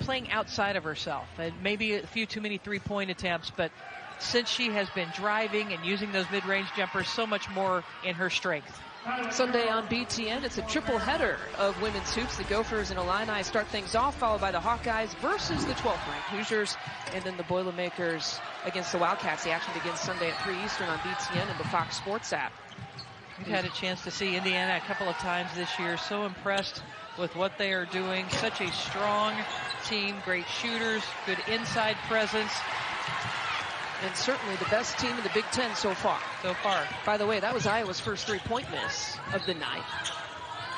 playing outside of herself. And maybe a few too many three-point attempts, but since she has been driving and using those mid-range jumpers, so much more in her strength. Sunday on BTN, it's a triple header of women's hoops. The Gophers and Illini start things off, followed by the Hawkeyes versus the 12th-ranked Hoosiers, and then the Boilermakers against the Wildcats. The action begins Sunday at 3 Eastern on BTN and the Fox Sports app. We've had a chance to see Indiana a couple of times this year. So impressed with what they are doing. Such a strong team, great shooters, good inside presence. And certainly the best team in the Big Ten so far. By the way, that was Iowa's first three-point miss of the night.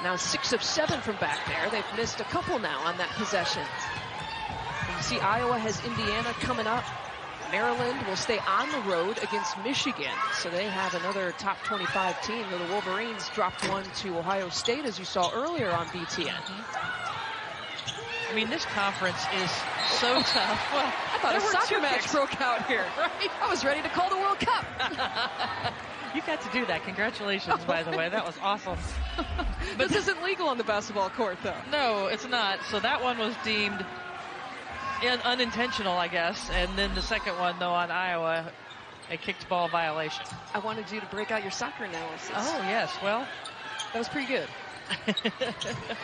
Now 6 of 7 from back there. They've missed a couple now on that possession. And you see Iowa has Indiana coming up. Maryland will stay on the road against Michigan. So they have another top 25 team. The Wolverines dropped one to Ohio State, as you saw earlier on BTN. I mean, this conference is so tough. Well, I thought a soccer match broke out here. Right? I was ready to call the World Cup. You got to do that. Congratulations, by the way. That was awesome. But this isn't legal on the basketball court, though. No, it's not. So that one was deemed unintentional, I guess. And then the second one, though, on Iowa, a kicked ball violation. I wanted you to break out your soccer analysis. Oh, yes. Well, that was pretty good.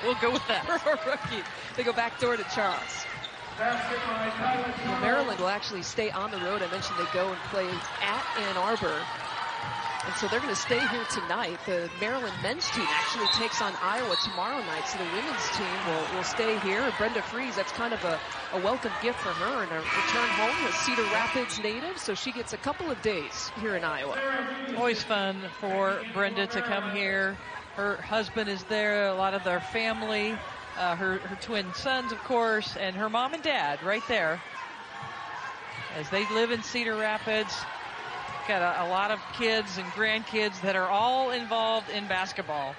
We'll go with that. For a rookie. They go back door to Charles. Well, Maryland will actually stay on the road. I mentioned they go and play at Ann Arbor. And so they're going to stay here tonight. The Maryland men's team actually takes on Iowa tomorrow night. So the women's team will stay here. Brenda Freeze, that's kind of a welcome gift for her and a return home as Cedar Rapids native. So she gets a couple of days here in Iowa. Always fun for Brenda to come here. Her husband is there, a lot of their family, her twin sons, of course, and her mom and dad right there as they live in Cedar Rapids. Got a lot of kids and grandkids that are all involved in basketball.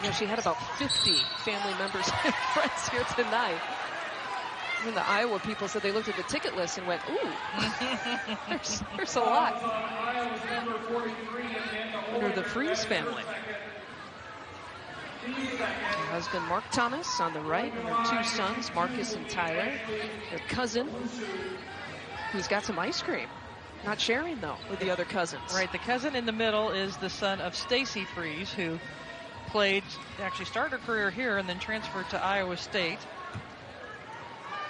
You know, she had about 50 family members and friends here tonight. And the Iowa people said they looked at the ticket list and went, ooh, there's a lot under the Freeze family. Her husband, Mark Thomas, on the right, and her 2 sons, Marcus and Tyler. Their cousin, who's got some ice cream. Not sharing, though, with the other cousins. Right, the cousin in the middle is the son of Stacy Freeze, who actually started her career here and then transferred to Iowa State.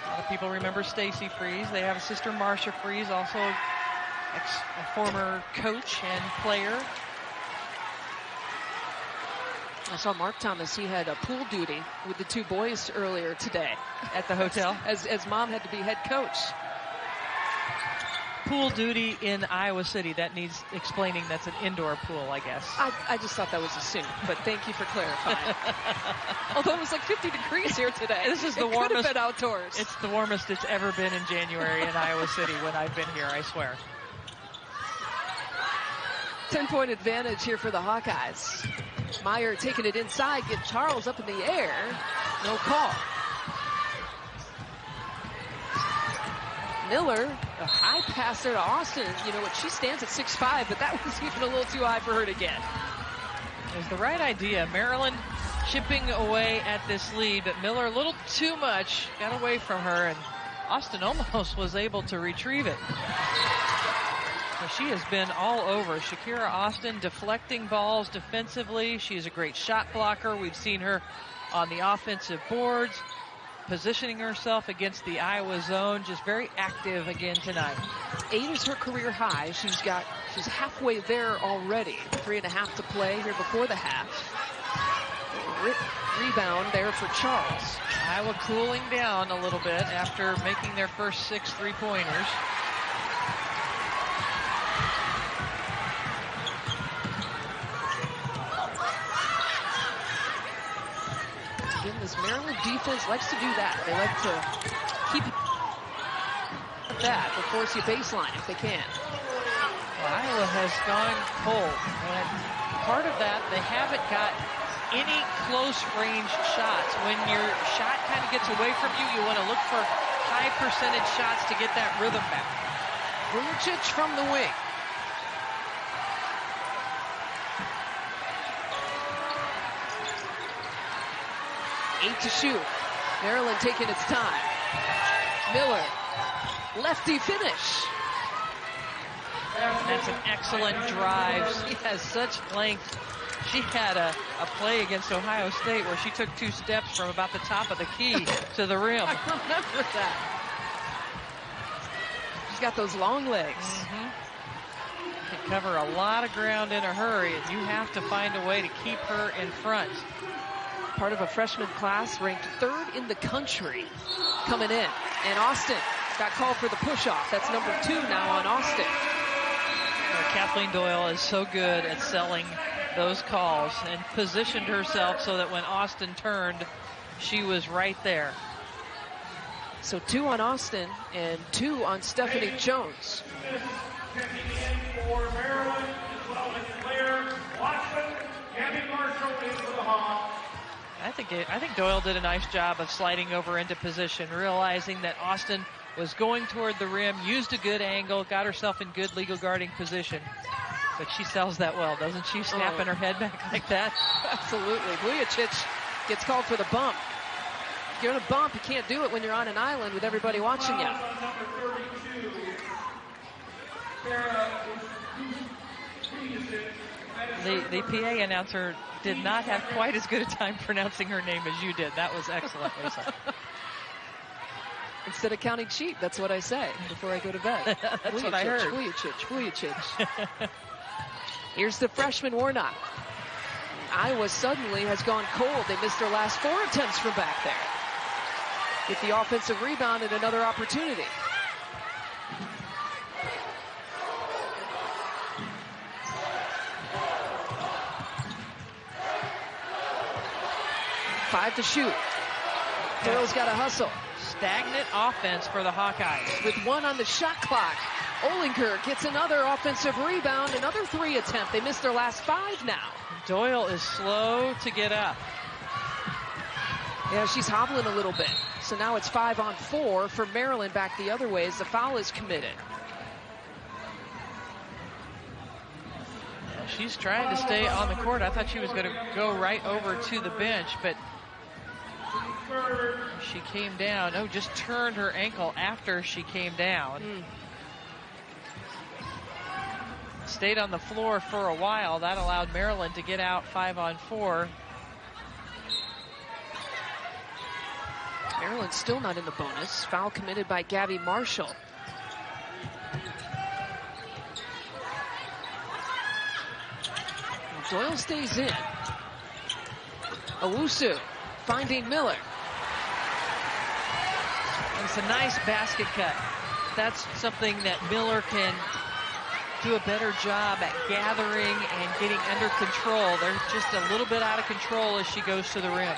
A lot of people remember Stacy Freeze. They have a sister, Marcia Freeze, also a former coach and player. I saw Mark Thomas. He had a pool duty with the 2 boys earlier today at the hotel, as mom had to be head coach. pool duty in Iowa City. That needs explaining. That's an indoor pool, I guess. I just thought that was assumed, but thank you for clarifying. Although it was like 50 degrees here today. This is the It warmest. could have been outdoors. It's the warmest it's ever been in January in Iowa City when I've been here, I swear. 10-point advantage here for the Hawkeyes. Meyer taking it inside, get Charles up in the air. No call. Miller, a high passer to Austin. You know what? She stands at 6'5", but that was even a little too high for her to get. It was the right idea. Maryland chipping away at this lead, but Miller a little too much. Got away from her, and Austin almost was able to retrieve it. So she has been all over. Shakira Austin deflecting balls defensively. She's a great shot blocker. We've seen her on the offensive boards, positioning herself against the Iowa zone. Just very active again tonight. 8 is her career high. She's halfway there already. 3.5 to play here before the half. Rebound there for Charles. Iowa cooling down a little bit after making their first 6 3-pointers. Again, this Maryland defense likes to do that. They like to keep that, but force you baseline if they can. Well, Iowa has gone cold, and part of that, they haven't got any close-range shots. When your shot kind of gets away from you, you want to look for high-percentage shots to get that rhythm back. Vujicic from the wing. Eight to shoot. Maryland taking its time. Miller, lefty finish. That's an excellent drive. She has such length. She had a play against Ohio State where she took 2 steps from about the top of the key to the rim. I remember that. She's got those long legs. Can cover a lot of ground in a hurry, and you have to find a way to keep her in front. Part of a freshman class ranked 3rd in the country coming in. And Austin got called for the push-off. That's number 2 now on Austin. Kathleen Doyle is so good at selling those calls and positioned herself so that when Austin turned, she was right there. So 2 on Austin and 2 on Stephanie Jones. Checking in for Maryland, as well as Claire Watson, Gabby Marshall in for the Hawks. I think Doyle did a nice job of sliding over into position, realizing that Austin was going toward the rim, used a good angle, got herself in good legal guarding position. But she sells that well, doesn't she? Snapping her head back like that. Absolutely. Vujicic gets called for the bump. If you're on a bump, you can't do it when you're on an island with everybody watching you. The PA announcer did not have quite as good a time pronouncing her name as you did. That was excellent, Lisa. Instead of counting sheep, that's what I say before I go to bed. That's what I heard. Vujicic. Here's the freshman Warnock. Iowa suddenly has gone cold. They missed their last 4 attempts from back there. Get the offensive rebound and another opportunity. Five to shoot. Doyle's got to hustle. Stagnant offense for the Hawkeyes. With 1 on the shot clock. Olinger gets another offensive rebound, another 3 attempt. They missed their last 5 now. Doyle is slow to get up. Yeah, she's hobbling a little bit. So now it's 5 on 4 for Maryland back the other way as the foul is committed. She's trying to stay on the court. I thought she was going to go right over to the bench, but she came down. Oh, just turned her ankle after she came down. Stayed on the floor for a while. That allowed Maryland to get out 5 on 4. Maryland still not in the bonus. Foul committed by Gabby Marshall. Doyle stays in. Owusu finding Miller. It's a nice basket cut. that's something that Miller can do a better job at gathering and getting under control. They're just a little bit out of control as she goes to the rim.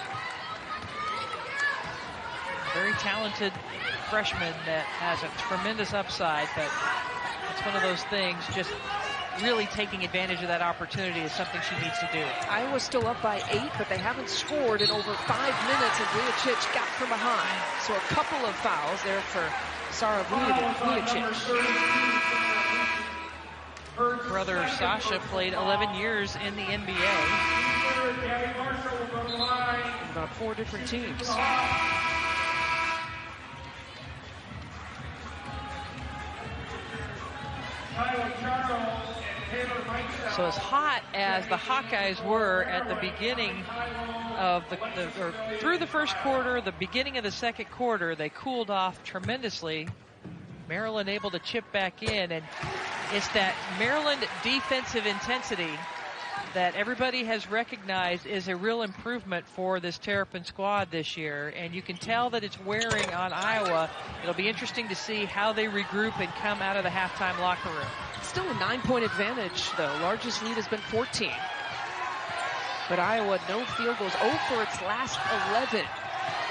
Very talented freshman that has a tremendous upside, but it's one of those things, just really taking advantage of that opportunity is something she needs to do. Iowa's still up by 8, but they haven't scored in over 5 minutes, and Vujacic got from behind. So a couple of fouls there for Sara Vujacic. Her brother Sasha played 11 years in the NBA. About 4 different teams. So as hot as the Hawkeyes were at the beginning of or through the first quarter, the beginning of the second quarter, they cooled off tremendously. Maryland able to chip back in, and it's that Maryland defensive intensity that everybody has recognized is a real improvement for this Terrapin squad this year, and you can tell that it's wearing on Iowa. It'll be interesting to see how they regroup and come out of the halftime locker room. Still a 9-point advantage, though. Largest lead has been 14. But Iowa, no field goals. 0 for its last 11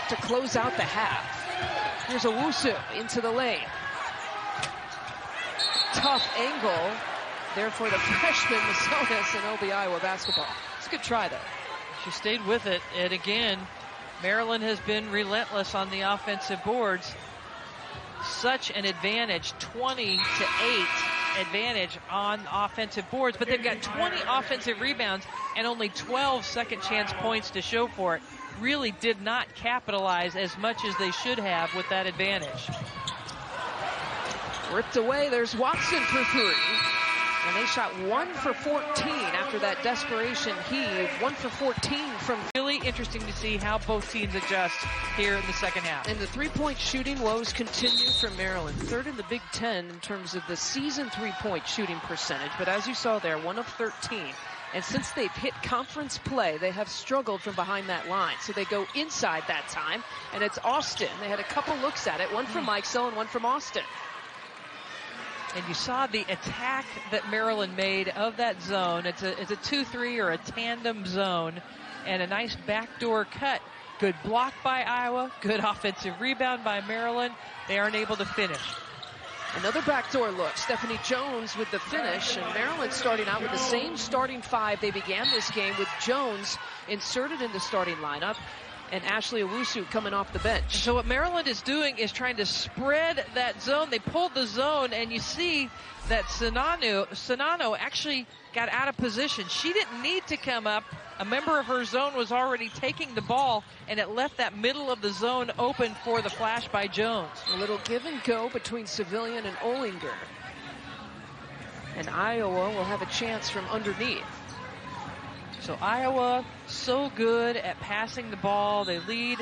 to close out the half. Here's Owusu into the lane. Tough angle there for the freshman, Masonis, and it'll be Iowa basketball. It's a good try, though. She stayed with it, and again, Maryland has been relentless on the offensive boards. Such an advantage, 20-8 advantage on offensive boards, but they've got 20 offensive rebounds and only 12 second chance points to show for it. Really did not capitalize as much as they should have with that advantage. Ripped away, there's Watson for 3. And they shot 1 for 14 after that desperation heave. 1 for 14 from. Really interesting to see how both teams adjust here in the second half. And the three-point shooting woes continue for Maryland. 3rd in the Big Ten in terms of the season three-point shooting percentage. But as you saw there, 1 of 13. And since they've hit conference play, they have struggled from behind that line. So they go inside that time, and it's Austin. They had a couple looks at it, 1 from Mikesell and 1 from Austin. And you saw the attack that Maryland made of that zone. It's a 2-3 or a tandem zone, and a nice backdoor cut. Good block by Iowa, good offensive rebound by Maryland. They aren't able to finish. Another backdoor look. Stephanie Jones with the finish, and Maryland starting out with the same starting 5 they began this game with. Jones inserted in the starting lineup, and Ashley Owusu coming off the bench. So what Maryland is doing is trying to spread that zone. They pulled the zone, and you see that Sonano actually got out of position. She didn't need to come up. A member of her zone was already taking the ball, and it left that middle of the zone open for the flash by Jones. A little give and go between Civilian and Olinger. And Iowa will have a chance from underneath. So Iowa, so good at passing the ball. They lead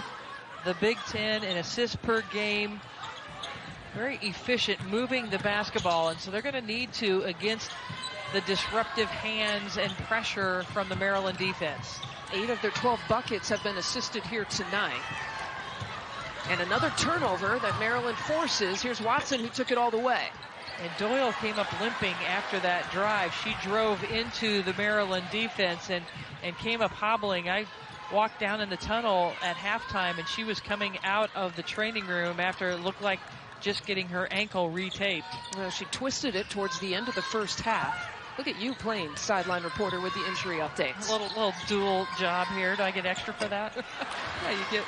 the Big Ten in assists per game. Very efficient moving the basketball, and so they're going to need to against the disruptive hands and pressure from the Maryland defense. 8 of their 12 buckets have been assisted here tonight. And another turnover that Maryland forces. Here's Watson, who took it all the way. And Doyle came up limping after that drive. She drove into the Maryland defense and came up hobbling. I walked down in the tunnel at halftime, and she was coming out of the training room after it looked like just getting her ankle retaped. Well, she twisted it towards the end of the first half. Look at you playing sideline reporter with the injury updates. A little dual job here. Do I get extra for that? Yeah, you get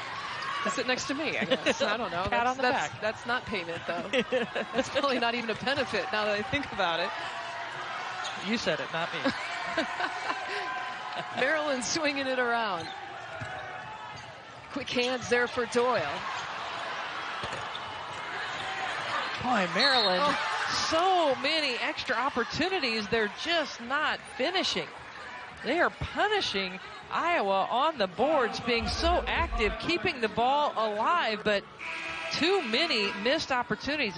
to sit next to me, I guess. I don't know. Pat on the back. That's not payment, though. That's probably not even a benefit now that I think about it. You said it, not me. Maryland swinging it around. Quick hands there for Doyle. Boy, Maryland, so many extra opportunities. They're just not finishing. They are punishing Iowa on the boards, being so active, keeping the ball alive, but too many missed opportunities.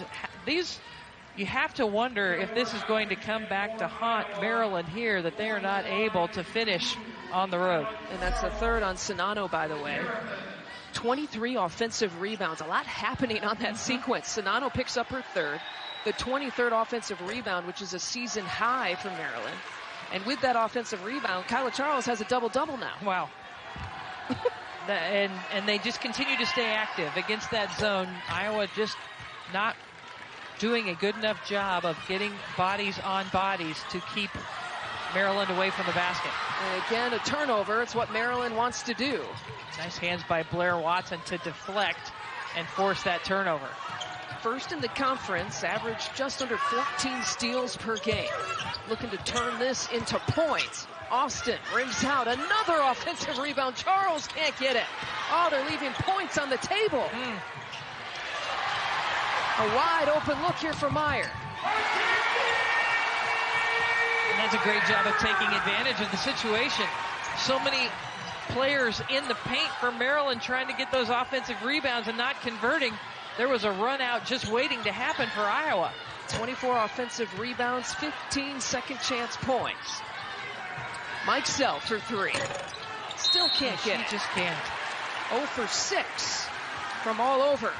You have to wonder if this is going to come back to haunt Maryland here, that they are not able to finish on the road. And that's the 3rd on Sonano, by the way. 23 offensive rebounds. A lot happening on that sequence. Czinano picks up her third, the 23rd offensive rebound, which is a season high for Maryland. And with that offensive rebound, Kyla Charles has a double-double now. Wow. and they just continue to stay active against that zone. Iowa just not doing a good enough job of getting bodies on bodies to keep Maryland away from the basket. And again, a turnover. It's what Maryland wants to do. Nice hands by Blair Watson to deflect and force that turnover. First in the conference, averaged just under 14 steals per game. Looking to turn this into points. Austin rims out another offensive rebound. Charles can't get it. Oh, they're leaving points on the table. A wide open look here for Meyer. And that's a great job of taking advantage of the situation. So many players in the paint for Maryland trying to get those offensive rebounds and not converting. There was a run out just waiting to happen for Iowa. 24 offensive rebounds, 15 second chance points. Mike Self for three. Still can't get it. Just can't. 0 for 6 from all over.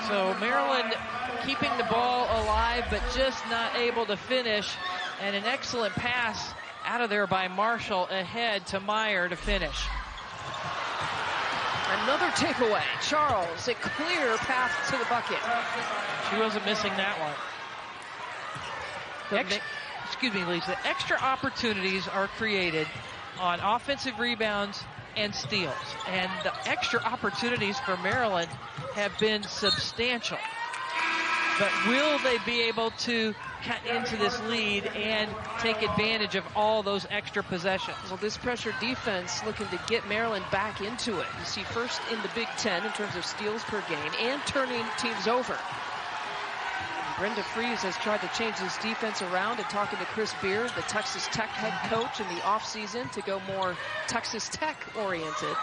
So Maryland keeping the ball alive, but just not able to finish. And an excellent pass out of there by Marshall ahead to Meyer to finish. Another takeaway. Charles, a clear path to the bucket. She wasn't missing that one. Excuse me, Lisa. Extra opportunities are created on offensive rebounds and steals. And the extra opportunities for Maryland have been substantial. But will they be able to cut into this lead and take advantage of all those extra possessions? Well, this pressure defense looking to get Maryland back into it. You see first in the Big Ten in terms of steals per game and turning teams over. Brenda Frese has tried to change this defense around and talking to Chris Beard, the Texas Tech head coach, in the offseason to go more Texas Tech oriented.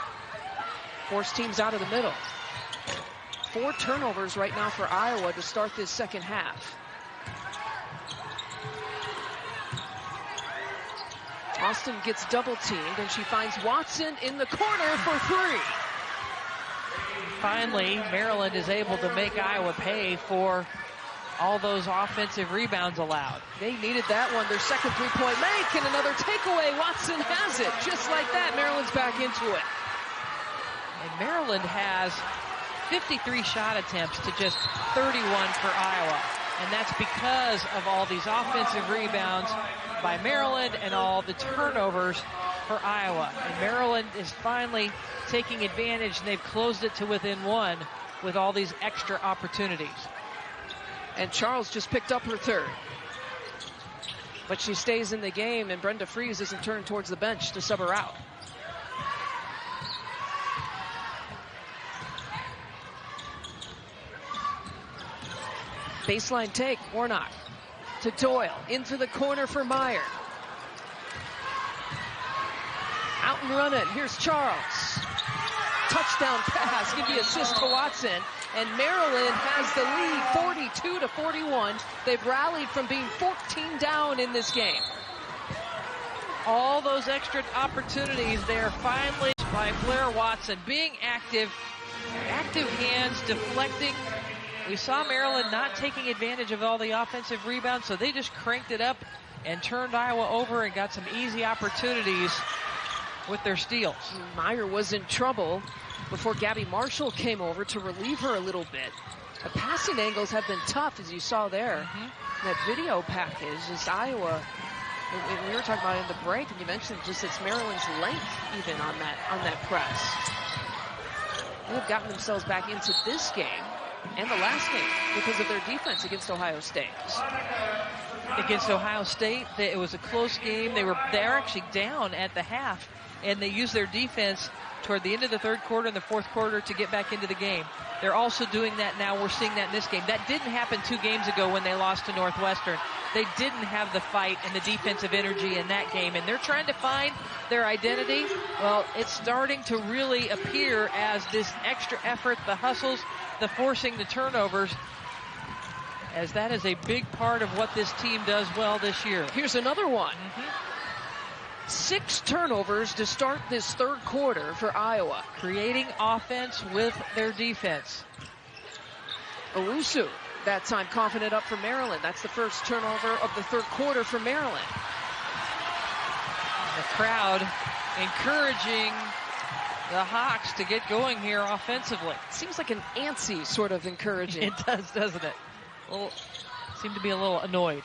Force teams out of the middle. 4 turnovers right now for Iowa to start this second half. Austin gets double teamed and she finds Watson in the corner for 3. Finally, Maryland is able to make Iowa pay for all those offensive rebounds allowed. They needed that one. Their second three-point make and another takeaway. Watson has it. Just like that, Maryland's back into it. And Maryland has 53 shot attempts to just 31 for Iowa. And that's because of all these offensive rebounds by Maryland and all the turnovers for Iowa. And Maryland is finally taking advantage, and they've closed it to within 1 with all these extra opportunities. And Charles just picked up her third. But she stays in the game, and Brenda Frese isn't turned towards the bench to sub her out. Baseline take, Warnock to Doyle, into the corner for Meyer. Out and running, here's Charles. Touchdown pass, give the assist to Watson. And Maryland has the lead 42-41. They've rallied from being 14 down in this game. All those extra opportunities there finally by Blair Watson, being active hands, deflecting. We saw Maryland not taking advantage of all the offensive rebounds, so they just cranked it up and turned Iowa over and got some easy opportunities with their steals. Meyer was in trouble before Gabby Marshall came over to relieve her a little bit. The passing angles have been tough, as you saw there. That video package is Iowa. And we were talking about it in the break, and you mentioned just it's Maryland's length even on that press. They've gotten themselves back into this game and the last game because of their defense against Ohio State. Against Ohio State, it was a close game. They're actually down at the half, and they used their defense toward the end of the third quarter and the fourth quarter to get back into the game. They're also doing that now. We're seeing that in this game. That didn't happen 2 games ago when they lost to Northwestern. They didn't have the fight and the defensive energy in that game, and they're trying to find their identity. Well, it's starting to really appear as this extra effort, the hustles, the forcing the turnovers, as that is a big part of what this team does well this year. Here's another one. 6 turnovers to start this third quarter for Iowa. Creating offense with their defense. Owusu, that time confident up for Maryland. That's the first turnover of the third quarter for Maryland. The crowd encouraging the Hawks to get going here offensively. Seems like an antsy sort of encouraging. It does, doesn't it? Seem to be a little annoyed.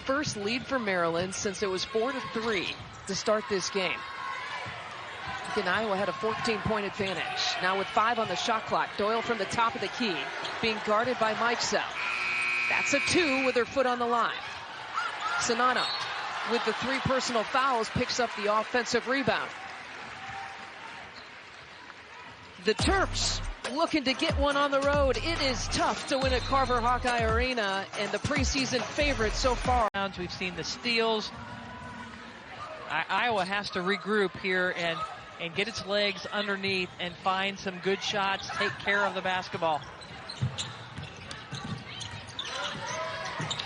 First lead for Maryland since it was 4-3 to start this game. Again, Iowa had a 14-point advantage. Now with 5 on the shot clock, Doyle from the top of the key being guarded by Mikesell. That's a 2 with her foot on the line. Czinano with the 3 personal fouls picks up the offensive rebound. The Terps looking to get one on the road. It is tough to win at Carver Hawkeye Arena, and the preseason favorite so far. We've seen the steals. Iowa has to regroup here and get its legs underneath and find some good shots, take care of the basketball.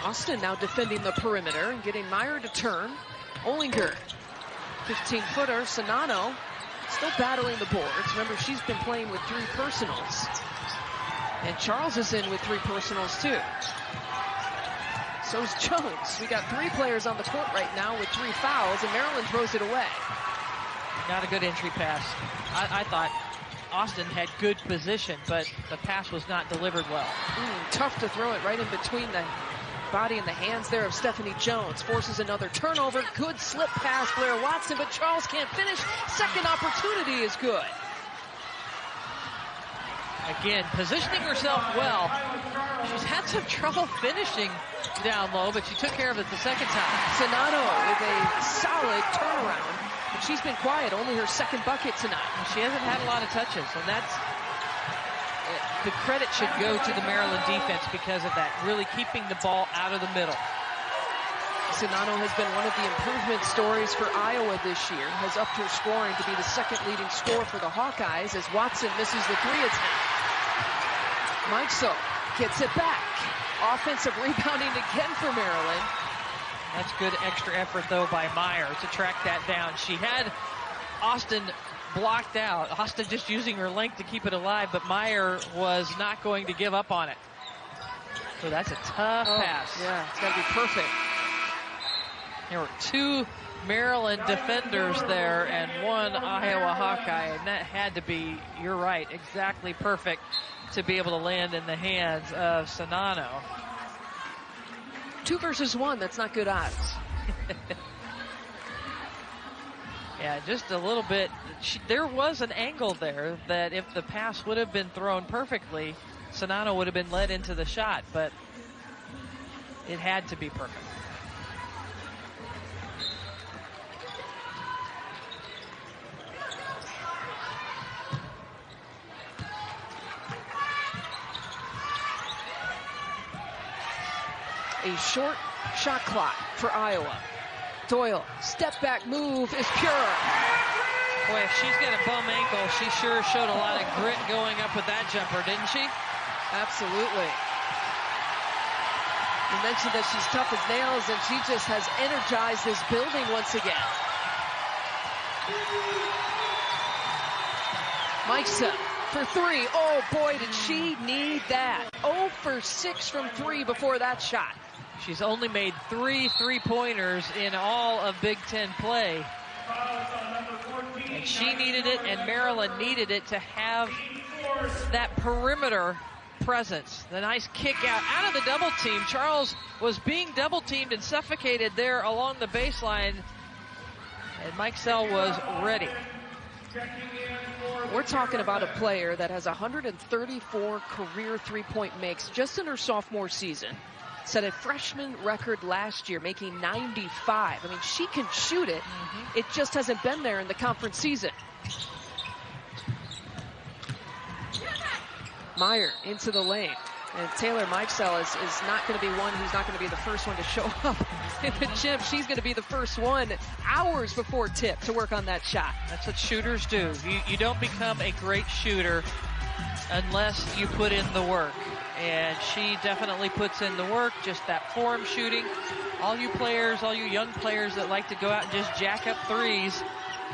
Austin now defending the perimeter and getting Meyer to turn. Ollinger, 15-footer. Czinano still battling the boards. Remember, she's been playing with 3 personals. And Charles is in with 3 personals, too. So's Jones. We got 3 players on the court right now with 3 fouls, and Maryland throws it away. Not a good entry pass. I thought Austin had good position, but the pass was not delivered well. Tough to throw it right in between the body and the hands there of Stephanie Jones. Forces another turnover. Good slip pass, Blair Watson, but Charles can't finish. Second opportunity is good. Again, positioning herself well. She's had some trouble finishing down low, but she took care of it the second time. Czinano with a solid turnaround. But she's been quiet, only her second bucket tonight. She hasn't had a lot of touches, and that's the credit should go to the Maryland defense because of that, really keeping the ball out of the middle. Czinano has been one of the improvement stories for Iowa this year, has upped her scoring to be the second leading scorer for the Hawkeyes as Watson misses the 3 attempt. Mikesell gets it back. Offensive rebounding again for Maryland. That's good extra effort, though, by Meyer to track that down. She had Austin blocked out. Austin just using her length to keep it alive, but Meyer was not going to give up on it. So that's a tough pass. Yeah, it's got to be perfect. There were 2 Maryland defenders there and 1 Iowa Hawkeye, and that had to be, you're right, exactly perfect to be able to land in the hands of Czinano. 2 versus 1, that's not good odds. Yeah, just a little bit. There was an angle there that if the pass would have been thrown perfectly, Czinano would have been led into the shot, but it had to be perfect. A short shot clock for Iowa. Doyle, step back move is pure. Boy, if she's got a bum ankle, she sure showed a lot of grit going up with that jumper, didn't she? Absolutely. You mentioned that she's tough as nails, and she just has energized this building once again. Mikesell for 3. Oh boy, did she need that. 0 for 6 from 3 before that shot. She's only made 3 3-pointers in all of Big Ten play. And she needed it, and Maryland needed it to have that perimeter presence. The nice kick out of the double team. Charles was being double teamed and suffocated there along the baseline, and Mikesell was ready. We're talking about a player that has 134 career 3-point makes just in her sophomore season. Set a freshman record last year, making 95. I mean, she can shoot it. It just hasn't been there in the conference season. Meyer into the lane. And Taylor Mikesell is not going to be one who's not going to be the first one to show up in the gym. She's going to be the first one hours before tip to work on that shot. That's what shooters do. You don't become a great shooter unless you put in the work. And she definitely puts in the work, just that form shooting. All you players, all you young players that like to go out and just jack up threes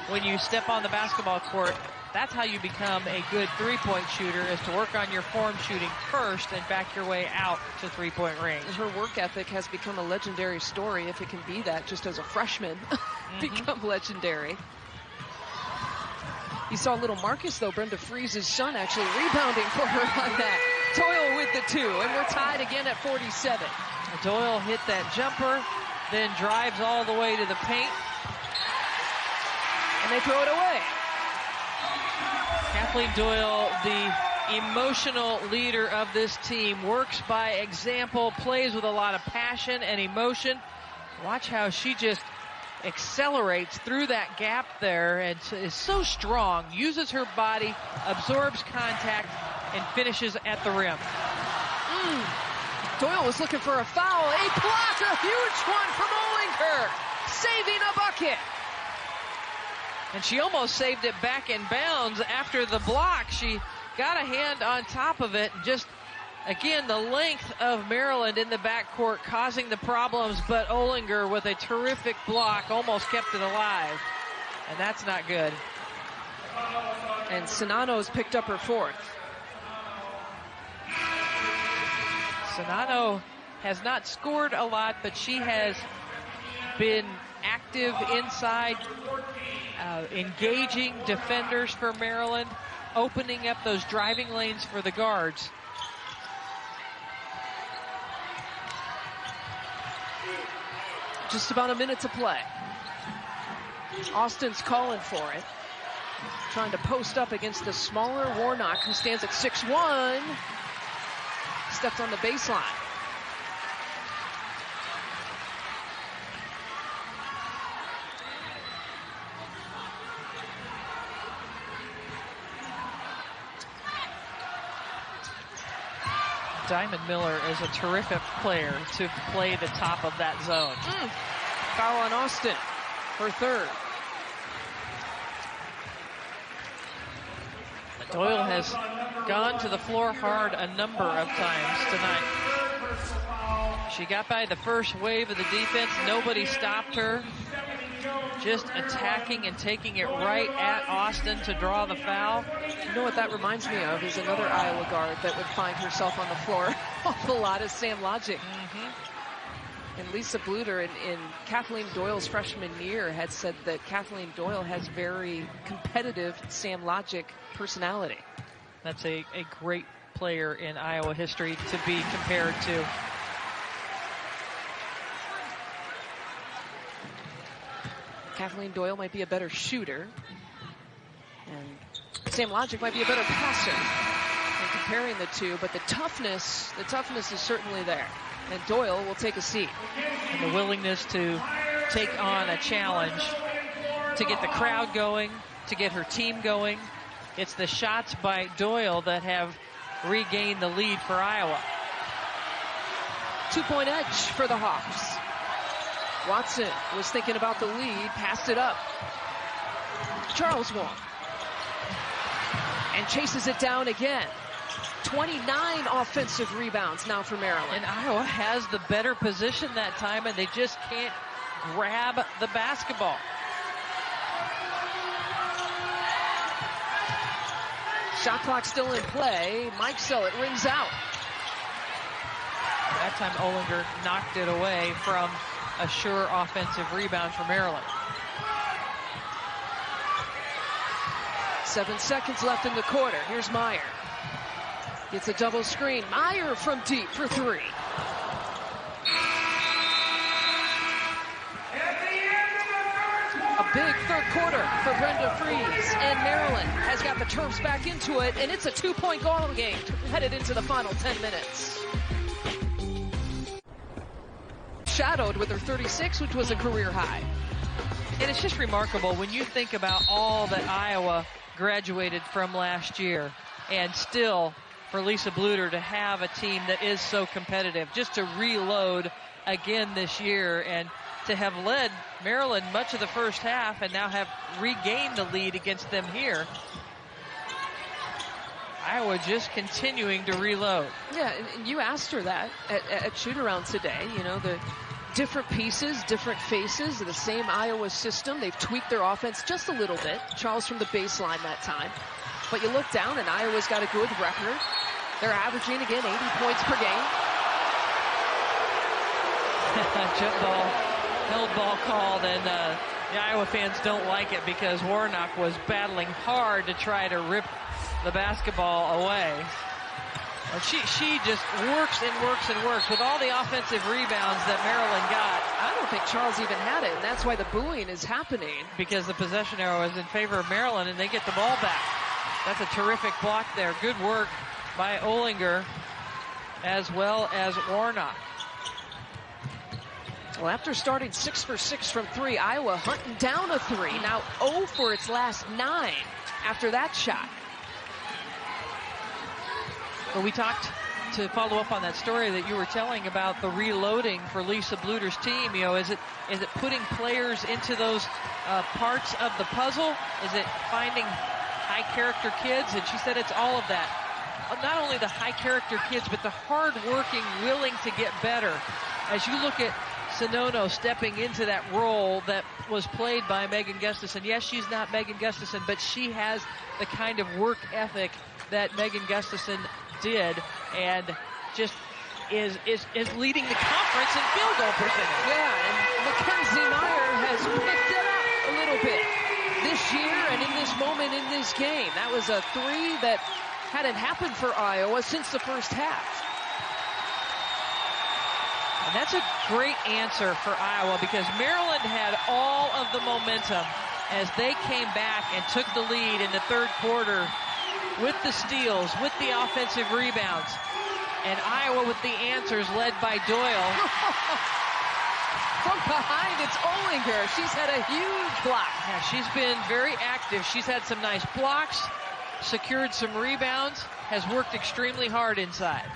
when you step on the basketball court, that's how you become a good three-point shooter, is to work on your form shooting first and back your way out to three-point range. Her work ethic has become a legendary story, if it can be that, just as a freshman. Become legendary. You saw little Marcus, though, Brenda Freese's son, actually rebounding for her on that. Doyle with the 2, and we're tied again at 47. Doyle hit that jumper, then drives all the way to the paint. And they throw it away. Kathleen Doyle, the emotional leader of this team, works by example, plays with a lot of passion and emotion. Watch how she just accelerates through that gap there and is so strong, uses her body, absorbs contact, and finishes at the rim. Doyle was looking for a foul. A block, a huge one from Olinger, saving a bucket. And she almost saved it back in bounds after the block. She got a hand on top of it. Just, again, the length of Maryland in the backcourt causing the problems, but Olinger with a terrific block almost kept it alive. And that's not good. And Sinano's picked up her 4th. Sinano has not scored a lot, but she has been active inside, engaging defenders for Maryland, opening up those driving lanes for the guards. Just about a minute to play. Austin's calling for it. Trying to post up against the smaller Warnock, who stands at 6'1". Stepped on the baseline. Diamond Miller is a terrific player to play the top of that zone. Foul on Austin, her 3rd. Doyle has gone to the floor hard a number of times tonight. She got by the first wave of the defense. Nobody stopped her. Just attacking and taking it right at Austin to draw the foul. You know what that reminds me of is another Iowa guard that would find herself on the floor awful lot is Sam Logic. And Lisa Bluter in Kathleen Doyle's freshman year had said that Kathleen Doyle has very competitive Sam Logic personality. That's a great player in Iowa history to be compared to. Kathleen Doyle might be a better shooter, and Sam Logic might be a better passer in comparing the two, but the toughness is certainly there. And Doyle will take a seat. And the willingness to take on a challenge, to get the crowd going, to get her team going. It's the shots by Doyle that have regained the lead for Iowa. 2-point edge for the Hawks. Watson was thinking about the lead, passed it up. Charles Wong. And chases it down again. 29 offensive rebounds now for Maryland. And Iowa has the better position that time, and they just can't grab the basketball. Shot clock still in play. Mike Sellett rings out. That time Olinger knocked it away from a sure offensive rebound for Maryland. 7 seconds left in the quarter. Here's Meyer. Gets a double screen. Meyer from deep for 3. A big 3rd quarter for Brenda Freese, and Maryland has got the Terps back into it, and it's a 2-point ball game headed into the final 10 minutes. Shadowed with her 36, which was a career high. And it's just remarkable when you think about all that Iowa graduated from last year, and still for Lisa Bluter to have a team that is so competitive, just to reload again this year and to have led Maryland much of the first half and now have regained the lead against them here. Iowa just continuing to reload. Yeah, and you asked her that at shoot-around today. You know, different pieces, different faces of the same Iowa system. They've tweaked their offense just a little bit. Charles from the baseline that time. But you look down and Iowa's got a good record. They're averaging, again, 80 points per game. Jump ball, held ball called, and the Iowa fans don't like it because Warnock was battling hard to try to rip the basketball away. And she just works and works and works with all the offensive rebounds that Maryland got. I don't think Charles even had it, and that's why the booing is happening. Because the possession arrow is in favor of Maryland, and they get the ball back. That's a terrific block there. Good work by Olinger as well as Warnock. Well, after starting 6 for 6 from 3, Iowa hunting down a 3. Now 0 for its last 9 after that shot. Well, we talked, to follow up on that story that you were telling about the reloading for Lisa Bluder's team. You know, is it putting players into those parts of the puzzle? Is it finding high character kids? And she said it's all of that. Not only the high character kids, but the hard-working, willing to get better. As you look at Sonono stepping into that role that was played by Megan Gustafson. Yes, she's not Megan Gustafson, but she has the kind of work ethic that Megan Gustafson did, and just is leading the conference in field goal percentage. Yeah, and Mackenzie Meyer has picked it up a little bit this year and in this moment in this game. That was a 3 that hadn't happened for Iowa since the first half. And that's a great answer for Iowa because Maryland had all of the momentum as they came back and took the lead in the third quarter with the steals, with the offensive rebounds. And Iowa with the answers led by Doyle. From behind, it's Olinger. She's had a huge block. Yeah, she's been very active. She's had some nice blocks, secured some rebounds, has worked extremely hard inside.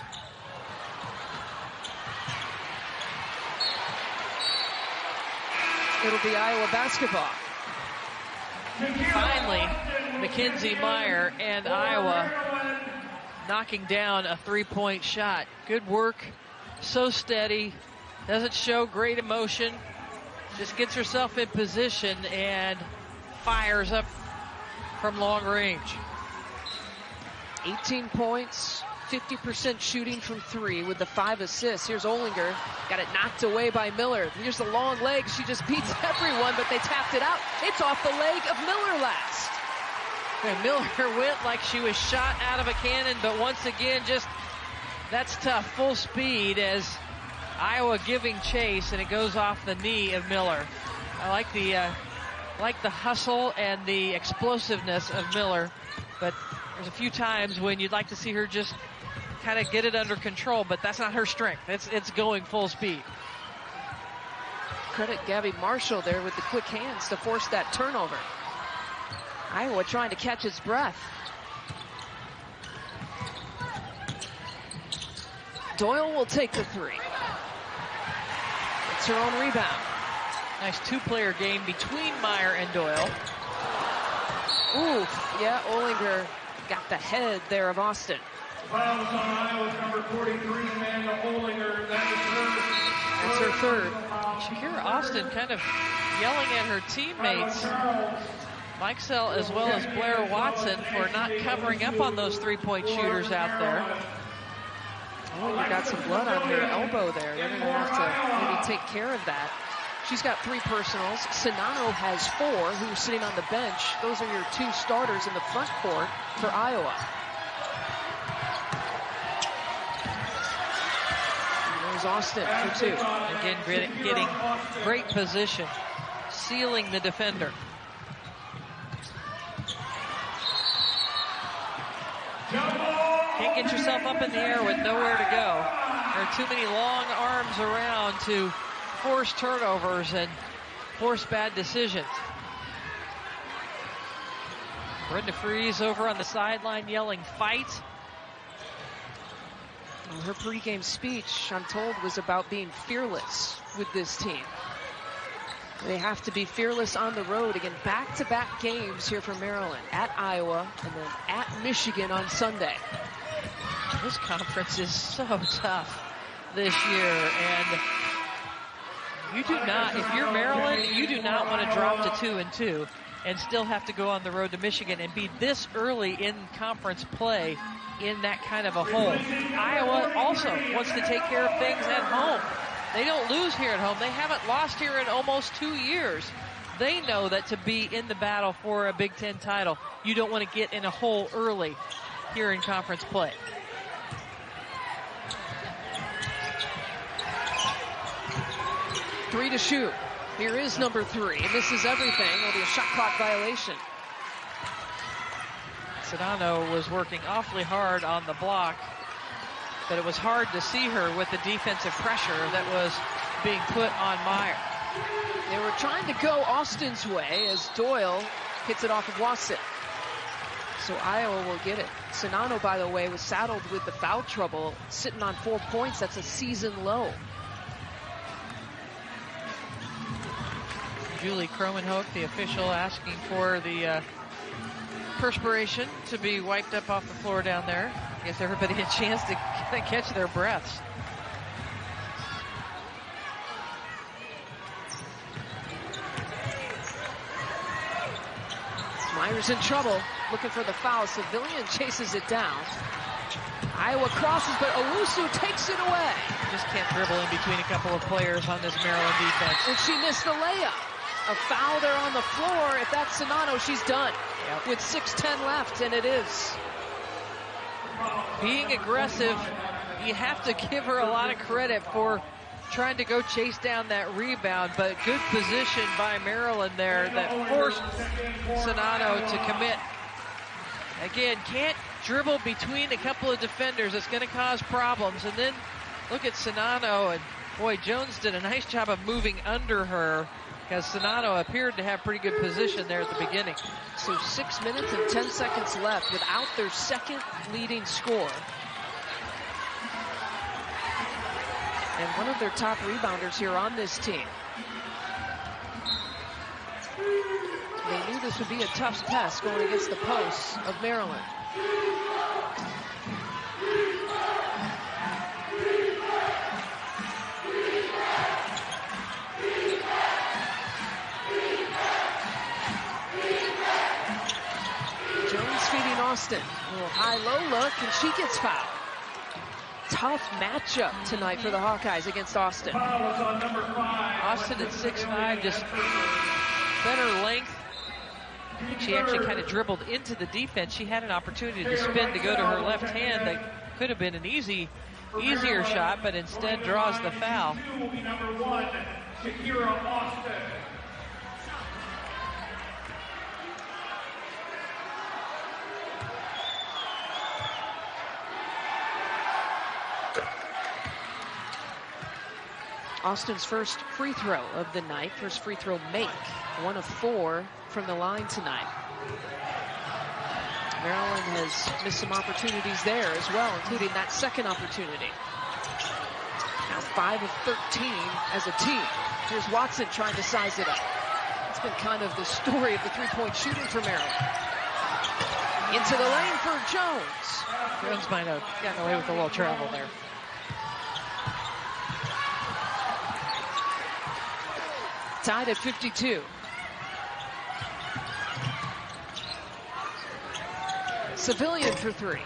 It'll be Iowa basketball. Finally, Mackenzie Meyer and Iowa knocking down a 3-point shot. Good work, so steady, doesn't show great emotion, just gets herself in position and fires up from long range. 18 points, 50% shooting from 3 with the 5 assists. Here's Olinger, got it knocked away by Miller. Here's the long leg, she just beats everyone, but they tapped it out. It's off the leg of Miller last. And Miller went like she was shot out of a cannon, but once again, just, that's tough, full speed as Iowa giving chase, and it goes off the knee of Miller. I like the hustle and the explosiveness of Miller, but there's a few times when you'd like to see her just kind of get it under control, but that's not her strength. It's going full speed. Credit Gabby Marshall there with the quick hands to force that turnover. Iowa trying to catch its breath. Doyle will take the 3. It's her own rebound. Nice two-player game between Meyer and Doyle. Ooh, yeah, Olinger got the head there of Austin. Foul was on Iowa's number 43, Amanda Olinger. That's her third. Shakira Austin kind of yelling at her teammates, Mike Sell as well as Blair Watson, for not covering up on those three-point shooters out there. Oh, you got some blood on her elbow there. They're going to have to maybe take care of that. She's got 3 personals. Sonono has 4, who's sitting on the bench. Those are your 2 starters in the front court for Iowa. And there's Austin for 2. Again, getting great position, sealing the defender. Can't get yourself up in the air with nowhere to go. There are too many long arms around to force turnovers and force bad decisions. Brenda Frese over on the sideline yelling, "Fight!" Well, her pregame speech, I'm told, was about being fearless with this team. They have to be fearless on the road. Again, back-to-back games here for Maryland, at Iowa and then at Michigan on Sunday. This conference is so tough this year, and You do not, if you're Maryland, you do not want to drop to 2-2 and still have to go on the road to Michigan and be this early in conference play in that kind of a hole. Iowa also wants to take care of things at home. They don't lose here at home. They haven't lost here in almost 2 years. They know that to be in the battle for a Big Ten title, you don't want to get in a hole early here in conference play. Three to shoot. Here is number 3. Misses everything. It'll be a shot clock violation. Czinano was working awfully hard on the block, but it was hard to see her with the defensive pressure that was being put on Meyer. They were trying to go Austin's way as Doyle hits it off of Watson. So Iowa will get it. Czinano, by the way, was saddled with the foul trouble, sitting on 4 points. That's a season low. Julie Kromenhoek, the official, asking for the perspiration to be wiped up off the floor down there. Gives everybody a chance to catch their breaths. Meyer's in trouble, looking for the foul. Civilian chases it down. Iowa crosses, but Owusu takes it away. Just can't dribble in between a couple of players on this Maryland defense. And she missed the layup. A foul there on the floor. If that's Czinano, she's done. Yep. With 6:10 left, and it is. Being aggressive, you have to give her a lot of credit for trying to go chase down that rebound, but good position by Maryland there that forced Czinano to commit. Again, can't dribble between a couple of defenders. It's going to cause problems. And then look at Czinano, and boy, Jones did a nice job of moving under her, because Czinano appeared to have pretty good position there at the beginning. So 6 minutes and 10 seconds left without their second leading scorer. And one of their top rebounders here on this team. They knew this would be a tough test going against the posts of Maryland. Austin, a little high-low look, and she gets fouled. Tough matchup tonight for the Hawkeyes against Austin. Austin at 6'5", just better length. She actually kind of dribbled into the defense. She had an opportunity to spin to go to her left hand that could have been an easier shot, but instead draws the foul. Will be number 1, Shakira Austin. Austin's first free throw of the night, first free throw make, 1 of 4 from the line tonight. Maryland has missed some opportunities there as well, including that second opportunity. Now 5 of 13 as a team. Here's Watson trying to size it up. It's been kind of the story of the three-point shooting for Maryland. Into the lane for Jones. Jones might have gotten away with a little travel there. Tied at 52. Civilian for 3.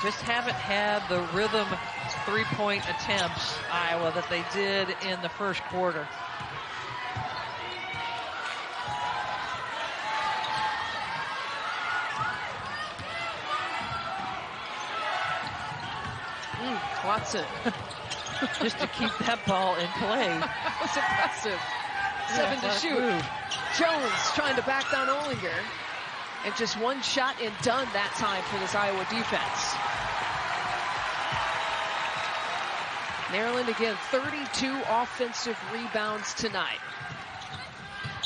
Just haven't had the rhythm three-point attempts, Iowa, that they did in the first quarter. Watson. Just to keep that ball in play. That was impressive. 7 to shoot. Jones trying to back down Olinger. And just one shot and done that time for this Iowa defense. Maryland again, 32 offensive rebounds tonight.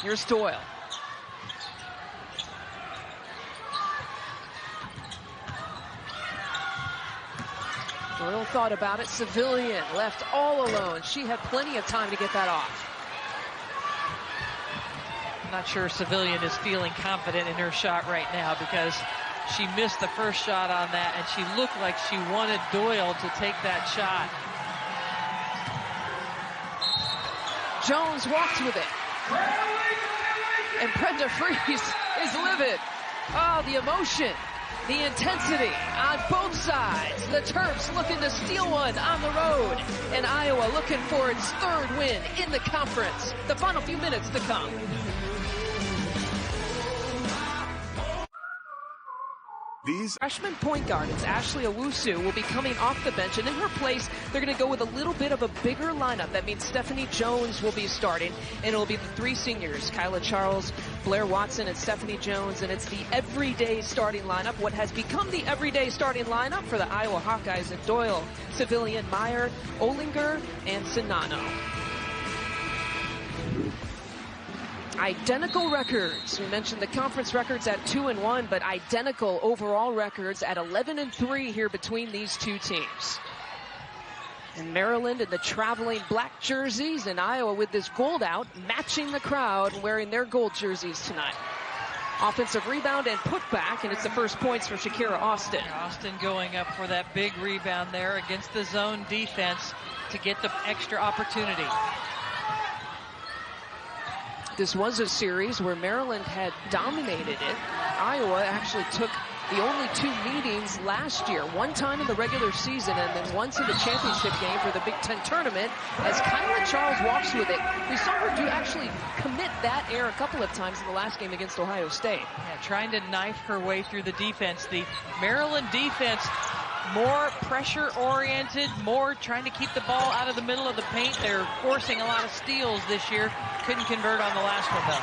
Here's Doyle. Doyle thought about it. Civilian left all alone. She had plenty of time to get that off. I'm not sure Civilian is feeling confident in her shot right now, because she missed the first shot on that, and she looked like she wanted Doyle to take that shot. Jones walks with it. And Brenda Frese is livid. Oh, the emotion, the intensity on both sides. The Terps looking to steal one on the road. And Iowa looking for its third win in the conference. The final few minutes to come. Freshman point guard, it's Ashley Owusu, will be coming off the bench, and in her place, they're going to go with a little bit of a bigger lineup. That means Stephanie Jones will be starting, and it'll be the three seniors, Kyla Charles, Blair Watson, and Stephanie Jones, and it's the everyday starting lineup, what has become the everyday starting lineup for the Iowa Hawkeyes at Doyle, Civilian, Meyer, Olinger, and Sinano. Identical records. We mentioned the conference records at 2-1, but identical overall records at 11-3 here between these two teams. And Maryland in the traveling black jerseys, and Iowa with this gold out, matching the crowd wearing their gold jerseys tonight. Offensive rebound and putback, and it's the first points for Shakira Austin. Austin going up for that big rebound there against the zone defense to get the extra opportunity. This was a series where Maryland had dominated it. Iowa actually took the only two meetings last year, one time in the regular season and then once in the championship game for the Big Ten tournament. As Kyla Charles walks with it, we saw her actually commit that error a couple of times in the last game against Ohio State. Yeah, trying to knife her way through the defense. The Maryland defense, more pressure-oriented, more trying to keep the ball out of the middle of the paint. They're forcing a lot of steals this year. Couldn't convert on the last one, though.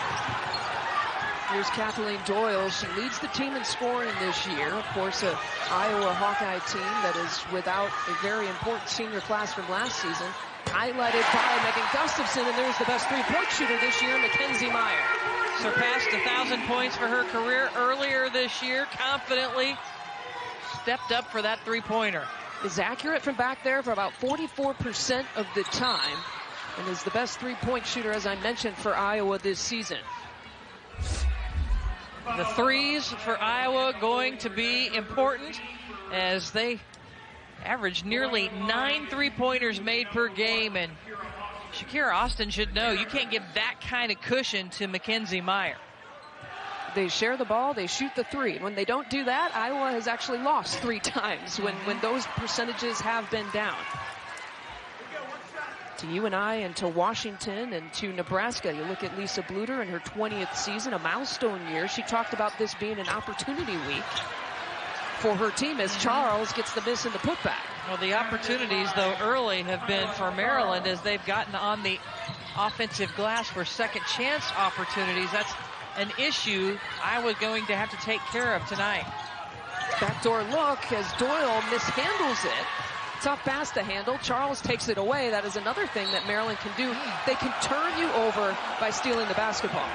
Here's Kathleen Doyle. She leads the team in scoring this year. Of course, an Iowa Hawkeye team that is without a very important senior class from last season, highlighted by Megan Gustafson, and there's the best three-point shooter this year, Mackenzie Meyer. Surpassed 1,000 points for her career earlier this year, confidently stepped up for that three-pointer. Is accurate from back there for about 44% of the time, and is the best three-point shooter, as I mentioned, for Iowa this season. The threes for Iowa going to be important as they average nearly 9 three-pointers made per game, and Shakira Austin should know you can't give that kind of cushion to Mackenzie Meyer. They share the ball, they shoot the three. When they don't do that, Iowa has actually lost 3 times when those percentages have been down. To UNI and to Washington and to Nebraska, you look at Lisa Bluter in her 20th season, a milestone year. She talked about this being an opportunity week for her team as Charles gets the miss in the putback. Well, the opportunities, though, early have been for Maryland as they've gotten on the offensive glass for second chance opportunities. That's an issue Iowa's going to have to take care of tonight. Backdoor look as Doyle mishandles it. Tough pass to handle. Charles takes it away. That is another thing that Maryland can do. They can turn you over by stealing the basketball.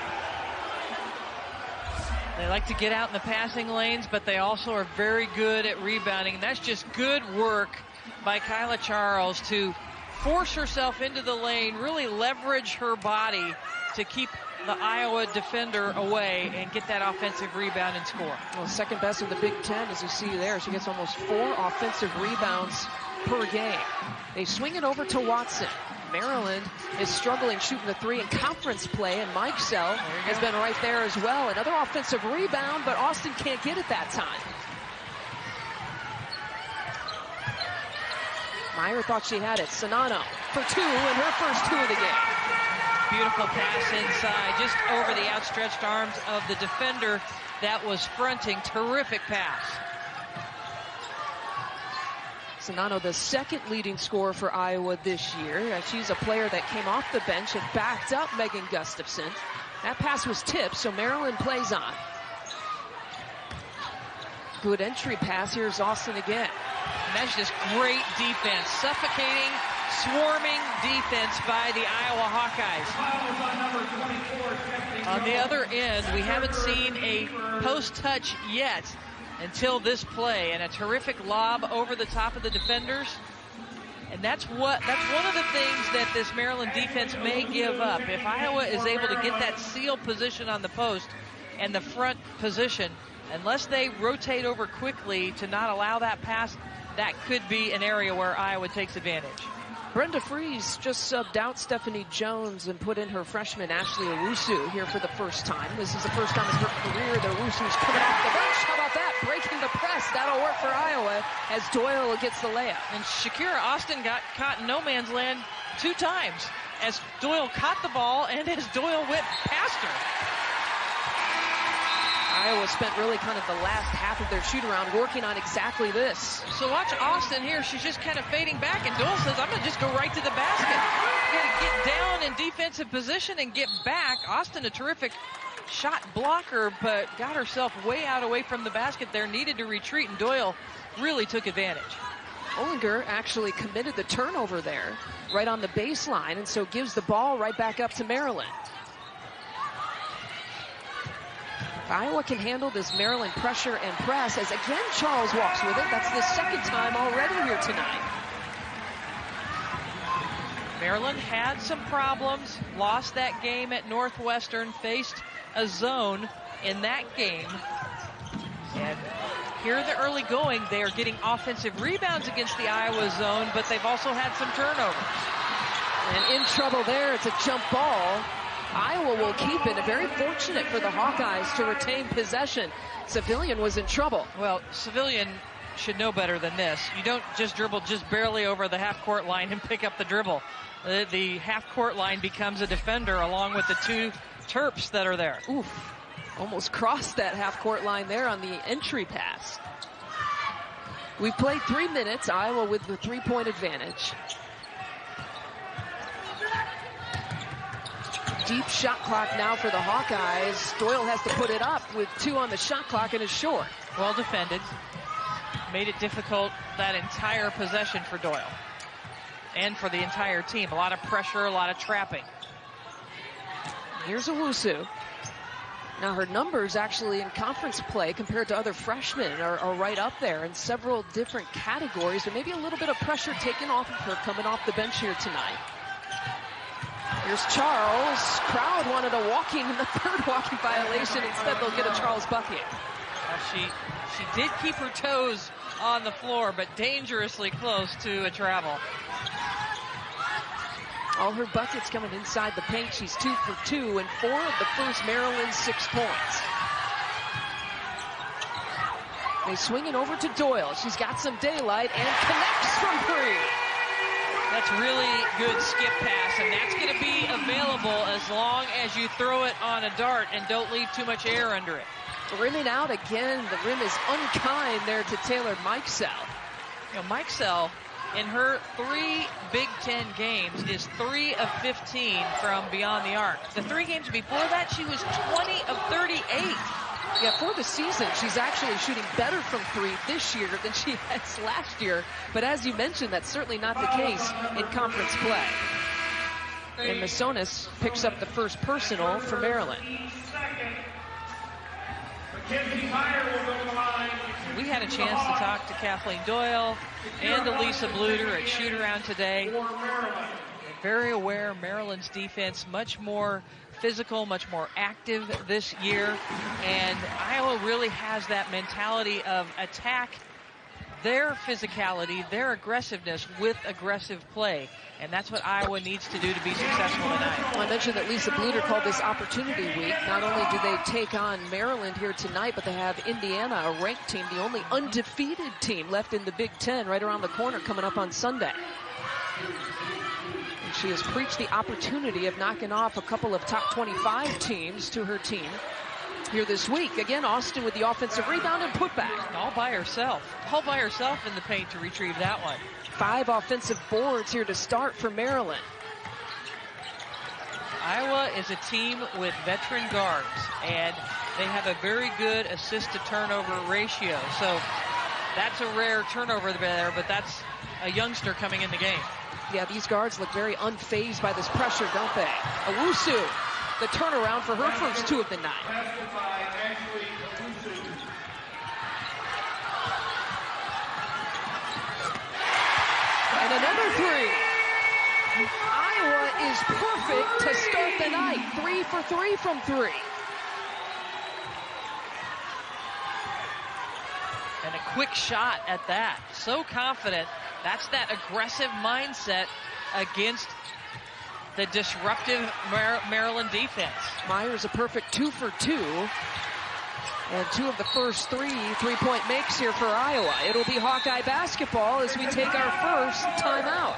They like to get out in the passing lanes, but they also are very good at rebounding. And that's just good work by Kyla Charles to force herself into the lane, really leverage her body to keep the Iowa defender away and get that offensive rebound and score. Well, second best in the Big Ten, as you see there. She gets almost 4 offensive rebounds per game. They swing it over to Watson. Maryland is struggling shooting the three in conference play, and Mike Sell has been right there as well. Another offensive rebound, but Austin can't get it that time. Meyer thought she had it. Sinano for 2 in her first 2 of the game. Beautiful pass inside, just over the outstretched arms of the defender that was fronting. Terrific pass. Sinano, the second leading scorer for Iowa this year. She's a player that came off the bench and backed up Megan Gustafson. That pass was tipped, so Maryland plays on. Good entry pass. Here's Austin again. And that's just great defense. Suffocating, swarming defense by the Iowa Hawkeyes. On the other end, we haven't seen a post touch yet until this play, and a terrific lob over the top of the defenders. And that's one of the things that this Maryland defense may give up. If Iowa is able to get that sealed position on the post and the front position, unless they rotate over quickly to not allow that pass, that could be an area where Iowa takes advantage. Brenda Fries just subbed out Stephanie Jones and put in her freshman Ashley Owusu here for the first time. This is the first time in her career that Owusu's coming off the bench. How about that? Breaking the press. That'll work for Iowa as Doyle gets the layup. And Shakira Austin got caught in no man's land 2 times as Doyle caught the ball and as Doyle went past her. Iowa spent really kind of the last half of their shoot-around working on exactly this. So watch Austin here. She's just kind of fading back, and Doyle says, I'm going to just go right to the basket. Got to get down in defensive position and get back. Austin, a terrific shot blocker, but got herself way out away from the basket there. Needed to retreat, and Doyle really took advantage. Olinger actually committed the turnover there right on the baseline, and so gives the ball right back up to Maryland. If Iowa can handle this Maryland pressure and press, as again Charles walks with it. That's the second time already here tonight. Maryland had some problems, lost that game at Northwestern, faced a zone in that game. And here in the early going, they are getting offensive rebounds against the Iowa zone, but they've also had some turnovers. And in trouble there, it's a jump ball. Iowa will keep it. Very fortunate for the Hawkeyes to retain possession. Civilian was in trouble. Well, Civilian should know better than this. You don't just dribble just barely over the half-court line and pick up the dribble. The half-court line becomes a defender along with the 2 Terps that are there. Oof. Almost crossed that half-court line there on the entry pass. We've played 3 minutes. Iowa with the 3-point advantage. Deep shot clock now for the Hawkeyes. Doyle has to put it up with 2 on the shot clock and is short. Well defended. Made it difficult that entire possession for Doyle. And for the entire team. A lot of pressure, a lot of trapping. Here's Owusu. Now her numbers actually in conference play compared to other freshmen are right up there in several different categories. But maybe a little bit of pressure taken off of her coming off the bench here tonight. Here's Charles. Crowd wanted a walking in the 3rd walking violation. Instead, they'll get a Charles bucket. Well, she did keep her toes on the floor, but dangerously close to a travel. All her buckets coming inside the paint. She's 2 for 2 and 4 of the first Maryland 6 points. They swing it over to Doyle. She's got some daylight and connects from 3. That's really good skip pass, and that's going to be available as long as you throw it on a dart and don't leave too much air under it. Rimming out again. The rim is unkind there to Taylor Mikesell. You know, Mikesell, in her 3 Big Ten games, is 3 of 15 from beyond the arc. The 3 games before that, she was 20 of 38. Yeah, for the season, she's actually shooting better from 3 this year than she has last year. But as you mentioned, that's certainly not the case in conference play. And Masonis picks up the first personal for Maryland. We had a chance to talk to Kathleen Doyle and Elisa Bluter at shoot-around today. They're very aware of Maryland's defense, much more physical, much more active this year, and Iowa really has that mentality of attack their physicality, their aggressiveness with aggressive play, and that's what Iowa needs to do to be successful tonight. Well, I mentioned that Lisa Bluter called this Opportunity Week. Not only do they take on Maryland here tonight, but they have Indiana, a ranked team, the only undefeated team left in the Big Ten, right around the corner coming up on Sunday. And she has preached the opportunity of knocking off a couple of top 25 teams to her team here this week. Again, Austin with the offensive rebound and putback. All by herself in the paint to retrieve that one. 5 offensive boards here to start for Maryland. Iowa is a team with veteran guards, and they have a very good assist-to-turnover ratio. So that's a rare turnover there, but that's a youngster coming in the game. Yeah, these guards look very unfazed by this pressure, don't they? Owusu, the turnaround for her first 2 of the night. And another 3. Iowa is perfect to start the night. 3 for 3 from 3. And a quick shot at that. So confident. That's that aggressive mindset against the disruptive Maryland defense. Myers a perfect 2 for 2. And 2 of the first 3 3-point makes here for Iowa. It'll be Hawkeye basketball as we take our first timeout.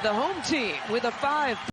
The home team with a 5